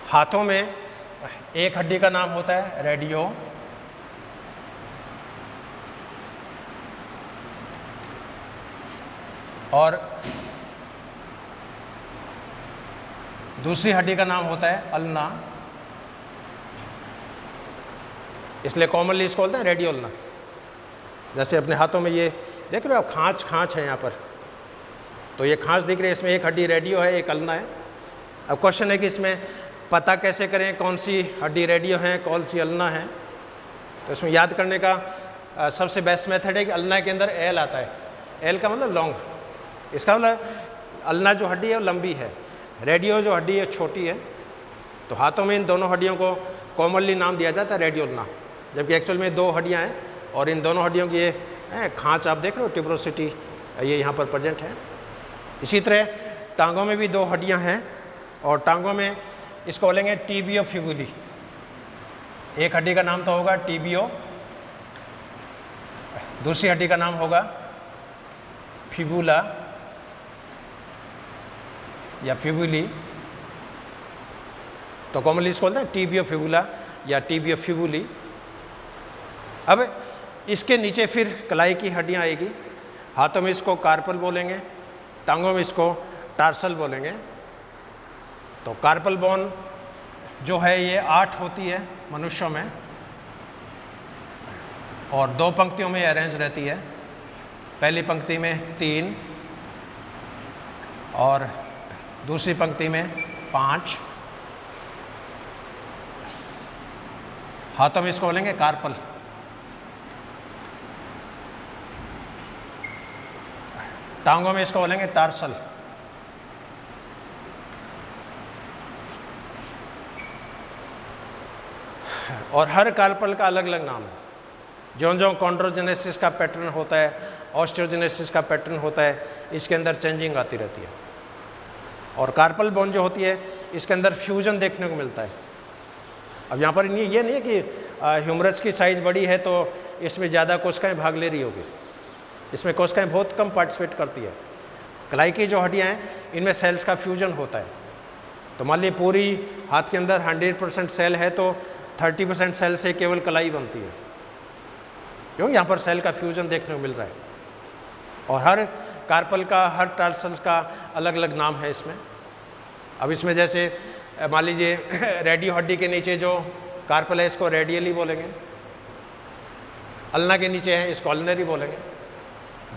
हाथों में एक हड्डी का नाम होता है रेडियो, और दूसरी हड्डी का नाम होता है अल्ना। इसलिए कॉमनली इसको बोलते हैं रेडियो अल्ना। जैसे अपने हाथों में ये देख रहे हो आप, खांच है यहाँ पर, तो ये खांच दिख रही है, इसमें एक हड्डी रेडियो है, एक अल्ना है। अब क्वेश्चन है कि इसमें पता कैसे करें कौन सी हड्डी रेडियो है, कौन सी अल्ना है। तो इसमें याद करने का सबसे बेस्ट मेथड है कि अल्ना के अंदर एल आता है। एल का मतलब लॉन्ग, इसका मतलब अल्ना जो हड्डी है वो लंबी है, रेडियो जो हड्डी है छोटी है। तो हाथों में इन दोनों हड्डियों को कॉमनली नाम दिया जाता है रेडियो अल्ना, जबकि एक्चुअल में 2 हड्डियाँ हैं और इन दोनों हड्डियों की ये खांच आप देख रहे हो, ट्यूबरोसिटी ये यहाँ पर प्रेजेंट है। इसी तरह टांगों में भी 2 हड्डियाँ हैं और टांगों में इसको बोलेंगे टीबियो फिबुली। एक हड्डी का नाम तो होगा टीबियो, दूसरी हड्डी का नाम होगा फिबुला या फिबुली। तो कॉमनली इसको बोलते हैं टीबियो फिबुला या टीबियो फिबुली। अब इसके नीचे फिर कलाई की हड्डियां आएगी। हाथों में इसको कार्पल बोलेंगे, टांगों में इसको टार्सल बोलेंगे। तो कार्पल बोन जो है ये 8 होती है मनुष्यों में और 2 पंक्तियों में अरेंज रहती है। पहली पंक्ति में 3 और दूसरी पंक्ति में 5। हाथों में इसको बोलेंगे कार्पल। टांगों में इसको बोलेंगे टार्सल। और हर कार्पल का अलग अलग नाम है। जो जो कॉन्ड्रोजेनेसिस का पैटर्न होता है, ऑस्टियोजेनेसिस का पैटर्न होता है, इसके अंदर चेंजिंग आती रहती है। और कार्पल बोन जो होती है इसके अंदर फ्यूजन देखने को मिलता है। अब यहाँ पर ये नहीं है कि ह्यूमरस की साइज़ बड़ी है तो इसमें ज़्यादा कोशिकाएं भाग ले रही होगी। इसमें कोशिकाएं बहुत कम पार्टिसिपेट करती है। कलाई की जो हड्डियाँ हैं इनमें सेल्स का फ्यूजन होता है। तो मान लीजिए पूरी हाथ के अंदर 100% सेल है तो 30% सेल से केवल कलाई बनती है, क्योंकि यहाँ पर सेल का फ्यूजन देखने को मिल रहा है। और हर कार्पल का, हर टार्सल्स का अलग अलग नाम है इसमें। अब इसमें जैसे मान लीजिए रेडियो हड्डी के नीचे जो कार्पल है इसको रेडियली बोलेंगे, अल्ना के नीचे है इसको अल्नरी बोलेंगे,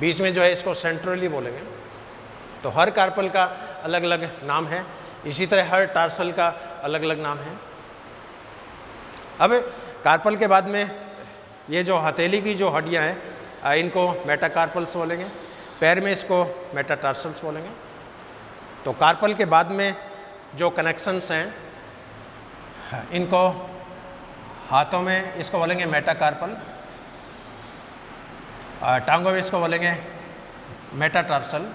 बीच में जो है इसको सेंट्रली बोलेंगे। तो हर कार्पल का अलग अलग नाम है। इसी तरह हर टार्सल का अलग अलग नाम है। अब कार्पल के बाद में ये जो हथेली की जो हड्डियाँ हैं इनको मेटाकार्पल्स बोलेंगे, पैर में इसको मेटाटार्सल्स बोलेंगे। तो कार्पल के बाद में जो कनेक्शंस हैं इनको हाथों में इसको बोलेंगे मेटाकार्पल, टांगों में इसको बोलेंगे मेटाटार्सल।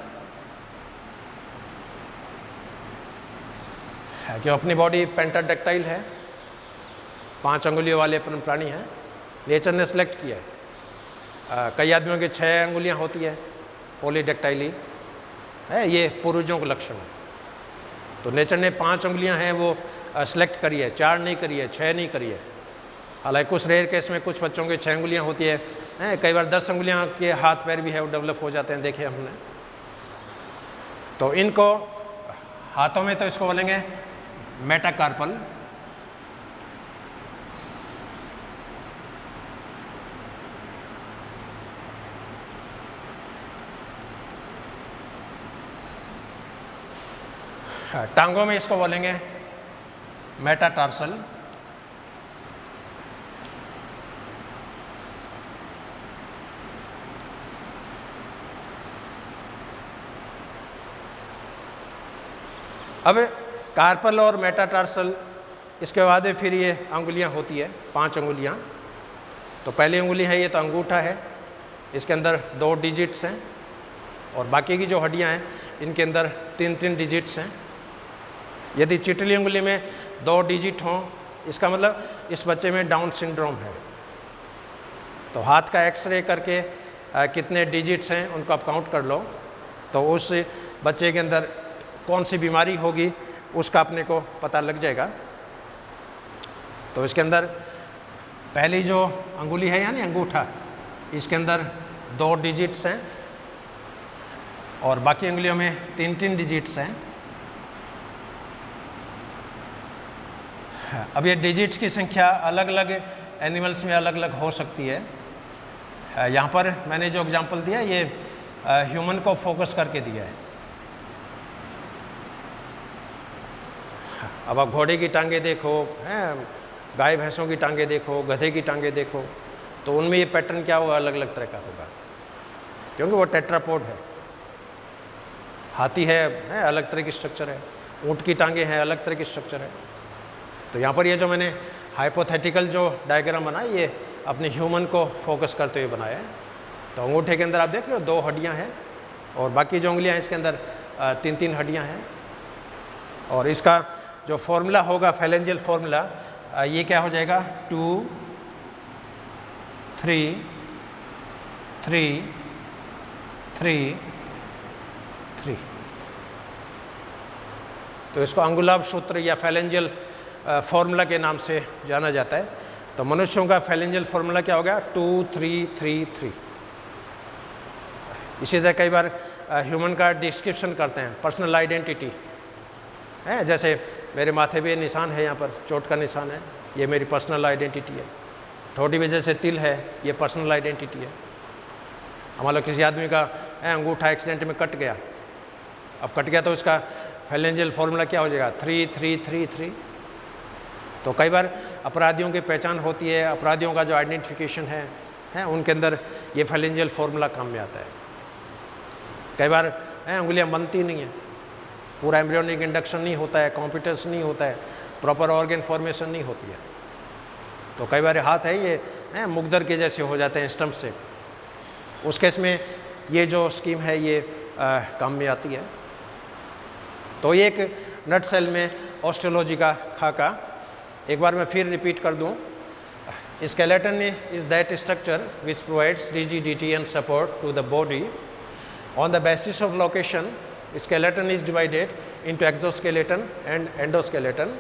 कि अपनी बॉडी पेंटाडेक्टाइल है, 5 अंगुलियों वाले अपन प्राणी हैं। नेचर ने सेलेक्ट किया है। कई आदमियों की 6 अंगुलियां होती है, पॉलीडेक्टाइली है, ये पूर्वजों का लक्षण है। तो नेचर ने 5 अंगुलियां हैं वो सेलेक्ट करी है, 4 नहीं करी है, 6 नहीं करी है। हालांकि कुछ रेयर केस में कुछ बच्चों के 6 अंगुलियां होती है, कई बार 10 अंगुलियां के हाथ पैर भी है वो डेवलप हो जाते हैं, देखे हमने। तो इनको हाथों में तो इसको बोलेंगे मेटाकार्पल, टांगों में इसको बोलेंगे मेटाटार्सल, अब कार्पल और मेटाटार्सल इसके बाद फिर ये अंगुलियां होती है, 5 अंगुलियां। तो पहली अंगुली है ये तो अंगूठा है, इसके अंदर 2 डिजिट्स हैं और बाकी की जो हड्डियां हैं इनके अंदर 3-3 डिजिट्स हैं। यदि चिटली अंगुली में 2 डिजिट हों इसका मतलब इस बच्चे में डाउन सिंड्रोम है। तो हाथ का एक्सरे करके कितने डिजिट्स हैं उनको आप काउंट कर लो, तो उस बच्चे के अंदर कौन सी बीमारी होगी उसका अपने को पता लग जाएगा। तो इसके अंदर पहली जो अंगुली है यानी अंगूठा, इसके अंदर 2 डिजिट्स हैं और बाकी अंगुलियों में 3-3 डिजिट्स हैं। अब ये डिजिट्स की संख्या अलग अलग एनिमल्स में अलग अलग हो सकती है। यहाँ पर मैंने जो एग्जांपल दिया ये ह्यूमन को फोकस करके दिया है। अब आप घोड़े की टांगे देखो, गाय भैंसों की टांगे देखो, गधे की टांगे देखो, तो उनमें ये पैटर्न क्या होगा, अलग अलग तरह का होगा, क्योंकि वो टेट्रापोड है। हाथी है अलग तरह की स्ट्रक्चर है, ऊँट की टांगे हैं अलग तरह की स्ट्रक्चर है। तो यहाँ पर ये जो मैंने हाइपोथेटिकल जो डायग्राम बनाया ये अपने ह्यूमन को फोकस करते हुए बनाया है। तो अंगूठे के अंदर आप देख रहे हो 2 हड्डियाँ हैं और बाकी जो उंगलियाँ हैं इसके अंदर 3-3 हड्डियाँ हैं। और इसका जो फॉर्मूला होगा फेलेंजियल फॉर्मूला, ये क्या हो जाएगा 2 3 3 3 3। तो इसको अंगुलाव सूत्र या फेलेंजियल फॉर्मूला के नाम से जाना जाता है। तो मनुष्यों का फेलेंजियल फॉर्मूला क्या हो गया 2 3 3 3। इसी तरह कई बार ह्यूमन का डिस्क्रिप्शन करते हैं, पर्सनल आइडेंटिटी है, जैसे मेरे माथे पे निशान है, यहाँ पर चोट का निशान है, ये मेरी पर्सनल आइडेंटिटी है। ठोड़ी में जैसे तिल है, ये पर्सनल आइडेंटिटी है। मान लो किसी आदमी का अंगूठा एक्सीडेंट में कट गया, अब कट गया तो उसका फेलेंजियल फॉर्मूला क्या हो जाएगा 3 3 3 3। तो कई बार अपराधियों की पहचान होती है, अपराधियों का जो आइडेंटिफिकेशन है उनके अंदर ये फेलेंजियल फॉर्मूला काम में आता है। कई बार उंगलियां बनती नहीं है, पूरा एम्ब्रियोनिक इंडक्शन नहीं होता है, कॉम्पिटेंस नहीं होता है, प्रॉपर ऑर्गन फॉर्मेशन नहीं होती है। तो कई बार हाथ है ये मुकदर के जैसे हो जाते हैं स्टम्प से। उस केस में ये जो स्कीम है ये काम में आती है। तो ये एक नट सेल में ऑस्टियोलॉजी का खाका। एक बार मैं फिर रिपीट कर दूं, skeleton is that structure which provides rigidity and support to the body. On the basis of location, skeleton is divided into exoskeleton and endoskeleton.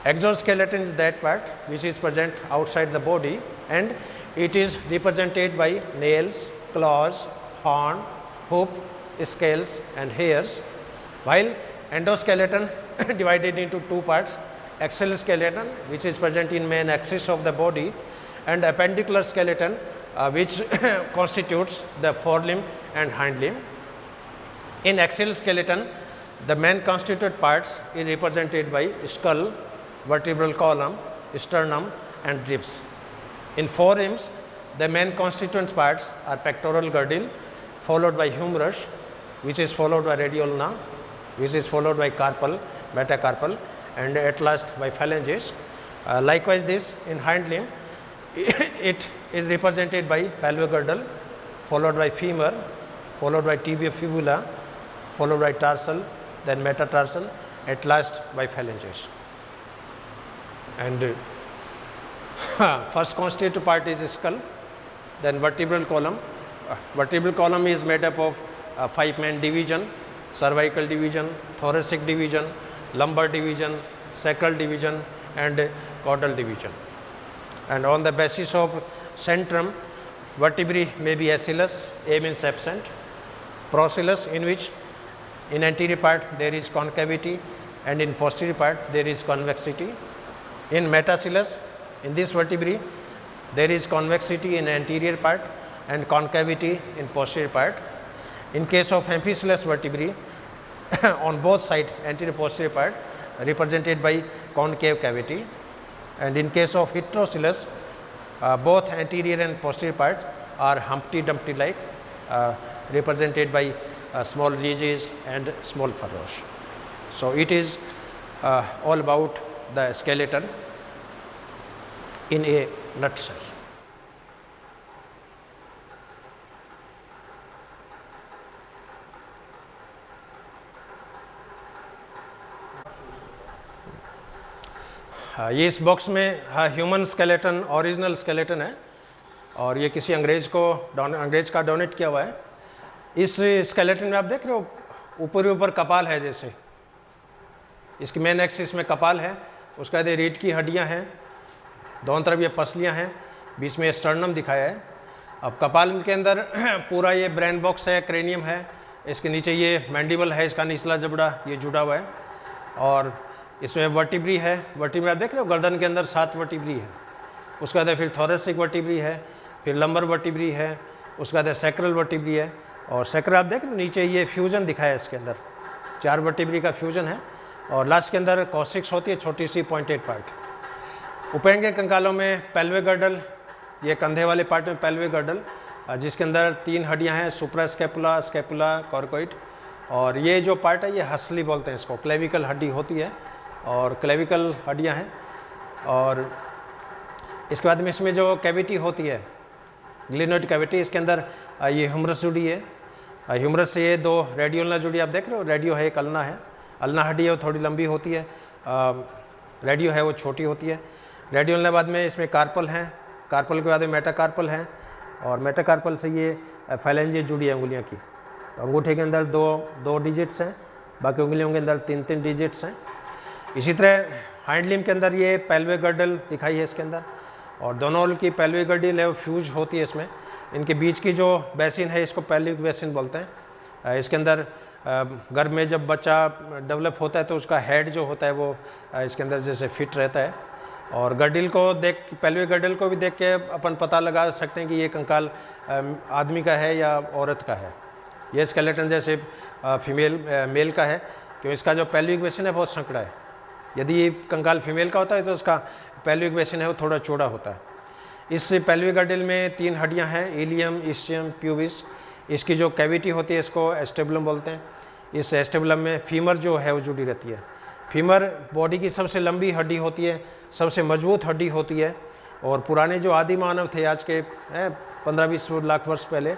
Exoskeleton is that part which is present outside the body, and it is represented by nails, claws, horn, hoof, scales and hairs, while endoskeleton divided into two parts, axial skeleton which is present in main axis of the body, and appendicular skeleton which constitutes the forelimb and hind limb. In axial skeleton, the main constituent parts is represented by skull, vertebral column, sternum and ribs. In forelimbs, the main constituent parts are pectoral girdle, followed by humerus, which is followed by radial ulna, which is followed by carpal, metacarpal, and at last by phalanges. Likewise, this in hind limb, it is represented by pelvic girdle, followed by femur, followed by tibia fibula, followed by tarsal, then metatarsal, at last by phalanges. And first constituent part is skull, then vertebral column. Vertebral column is made up of 5 main division: cervical division, thoracic division, lumbar division, sacral division and caudal division. And on the basis of centrum, vertebrae may be acillous, A means absent, procellus, in which in anterior part there is concavity and in posterior part there is convexity. In metacellus, in this vertebrae there is convexity in anterior part and concavity in posterior part. In case of amphicoelous vertebrae, on both sides, anterior posterior part represented by concave cavity, and in case of heterocellus, both anterior and posterior parts are Humpty Dumpty like, represented by small ridges and small furrows. So it is all about the skeleton in a nutshell. ये इस box में human skeleton original skeleton है और ये किसी अंग्रेज का donate किया हुआ है। इस स्केलेटन में आप देख रहे हो ऊपर कपाल है, जैसे इसकी मेन एक्सिस में कपाल है, उसका ये रीढ़ की हड्डियां हैं, दोनों तरफ ये पसलियां हैं, बीच में स्टर्नम दिखाया है। अब कपाल के अंदर पूरा ये ब्रेन बॉक्स है, क्रेनियम है, इसके नीचे ये मैंडिबल है, इसका निचला जबड़ा ये जुड़ा हुआ है, और इसमें वर्टिब्री है। वर्टिब्री आप देख रहे हो गर्दन के अंदर 7 वर्टिब्री है, उसके बाद फिर थोरेसिक वर्टिब्री है, फिर लंबर वर्टिब्री है, उसके बाद सैक्रल वर्टिब्री है, और सैक्रल आप देख रहे हो नीचे ये फ्यूजन दिखाया है, इसके अंदर 4 वर्टिब्री का फ्यूजन है, और लास्ट के अंदर कॉसिक्स होती है, छोटी सी पॉइंटेड पार्ट। ऊपर कंकालों में पेल्विक गर्डल, ये कंधे वाले पार्ट में पेल्विक गर्डल, जिसके अंदर 3 हड्डियां हैं, सुप्रा स्कैपुला, स्कैपुला, कॉर्कोइड, और ये जो पार्ट है ये हसली बोलते हैं इसको, क्लेविकल हड्डी होती है और क्लेविकल हड्डियां हैं। और इसके बाद में इसमें जो कैविटी होती है ग्लिनोइड कैविटी, इसके अंदर ये ह्यूमरस जुड़ी है, ह्यूमरस से ये 2 रेडियोल्ना जुड़ी, आप देख रहे हो रेडियो है, एक अल्ना है, अल्ना हड्डी है वो थोड़ी लंबी होती है, रेडियो है वो छोटी होती है। रेडियो के बाद में इसमें कार्पल हैं, कार्पल के बाद में मेटाकार्पल हैं, और मेटाकार्पल से ये फैलेंजे जुड़ी है अंगुलियों की। तो अंगूठे के अंदर दो डिजिट्स हैं, बाकी उंगलियों के अंदर 3 डिजिट्स हैं। इसी तरह हाइंड लिम्ब के अंदर ये पेल्विक गर्डल दिखाई है इसके अंदर, और दोनों की पेल्विक गर्डल है वो फ्यूज होती है इसमें। इनके बीच की जो बेसिन है इसको पेल्विक बेसिन बोलते हैं। इसके अंदर गर्भ में जब बच्चा डेवलप होता है तो उसका हेड जो होता है वो इसके अंदर जैसे फिट रहता है, और गर्डल को देख, पेल्विक गर्डल को भी देख के अपन पता लगा सकते हैं कि ये कंकाल आदमी का है या औरत का है। ये स्केलेटन जैसे मेल का है, क्योंकि इसका जो पेल्विक बेसिन है बहुत संकड़ा है। यदि ये कंकाल फीमेल का होता है तो उसका पेल्विक बेसिन है वो थोड़ा चौड़ा होता है। इस पेल्विक गर्डल में 3 हड्डियां हैं, इलियम, इस्चियम, प्यूबिस। इसकी जो कैविटी होती है इसको एस्टेबुलम बोलते हैं। इस एस्टेबुलम में फीमर जो है वो जुड़ी रहती है। फीमर बॉडी की सबसे लंबी हड्डी होती है, सबसे मजबूत हड्डी होती है, और पुराने जो आदि मानव थे आज के 15-20 लाख वर्ष पहले,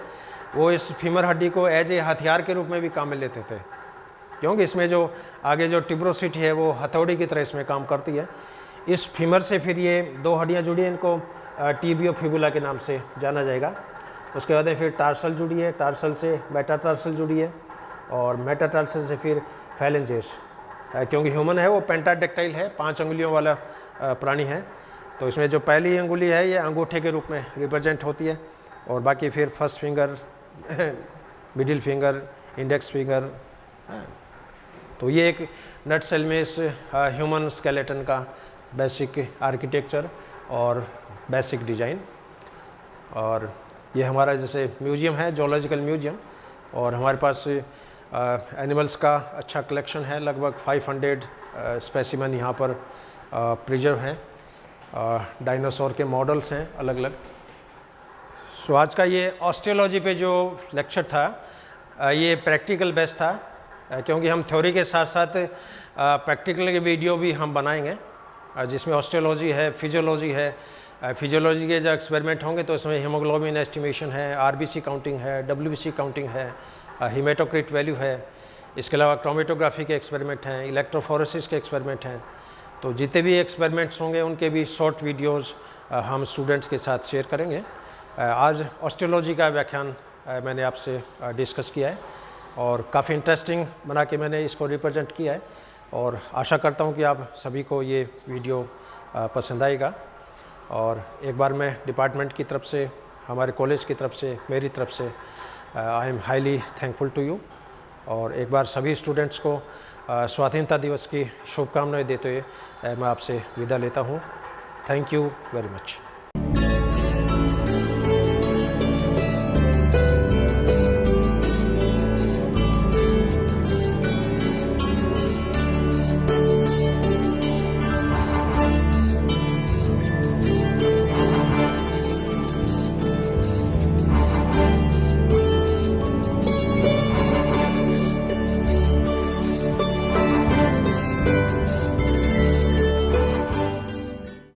वो इस फीमर हड्डी को एज ए हथियार के रूप में भी काम में लेते थे, क्योंकि इसमें जो आगे जो टिब्रोसिटी है वो हथौड़ी की तरह इसमें काम करती है। इस फीमर से फिर ये 2 हड्डियाँ जुड़ी हैं, इनको टिबियो फिबुला के नाम से जाना जाएगा। उसके बाद फिर टार्सल जुड़ी है, टार्सल से मेटाटार्सल जुड़ी है, और मेटाटार्सल से फिर फैलेंजेस, क्योंकि ह्यूमन है वो पेंटाडेक्टाइल है, 5 अंगुलियों वाला प्राणी है। तो इसमें जो पहली अंगुली है ये अंगूठे के रूप में रिप्रेजेंट होती है, और बाकी फिर first finger, middle finger, index finger. तो ये एक नट सेल में इस ह्यूमन स्केलेटन का बेसिक आर्किटेक्चर और बेसिक डिज़ाइन। और ये हमारा जैसे म्यूजियम है, जूलॉजिकल म्यूजियम, और हमारे पास एनिमल्स का अच्छा कलेक्शन है। लगभग 500 स्पेसिमेन यहाँ पर प्रिजर्व हैं। डायनासोर के मॉडल्स हैं अलग अलग। सो आज का ये ऑस्टियोलॉजी पे जो लेक्चर था ये प्रैक्टिकल बेस्ड था, क्योंकि हम थ्योरी के साथ साथ प्रैक्टिकल के वीडियो भी हम बनाएंगे, जिसमें ऑस्टियोलॉजी है, फिजियोलॉजी है। फिजियोलॉजी के जो एक्सपेरिमेंट होंगे तो इसमें हीमोग्लोबिन एस्टिमेशन है, आरबीसी काउंटिंग है, डब्ल्यूबीसी काउंटिंग है, हीमेटोक्रिट वैल्यू है। इसके अलावा क्रोमेटोग्राफी के एक्सपेरिमेंट हैं, इलेक्ट्रोफोरेसिस के एक्सपेरिमेंट हैं। तो जितने भी एक्सपेरिमेंट्स होंगे उनके भी शॉर्ट वीडियोज़ हम स्टूडेंट्स के साथ शेयर करेंगे। आज ऑस्टियोलॉजी का व्याख्यान मैंने आपसे डिस्कस किया है, और काफ़ी इंटरेस्टिंग बना के मैंने इसको रिप्रेजेंट किया है, और आशा करता हूँ कि आप सभी को ये वीडियो पसंद आएगा। और एक बार मैं डिपार्टमेंट की तरफ से, हमारे कॉलेज की तरफ से, मेरी तरफ से I am highly thankful to you. और एक बार सभी स्टूडेंट्स को स्वाधीनता दिवस की शुभकामनाएं देते हुए मैं आपसे विदा लेता हूँ। Thank you very much.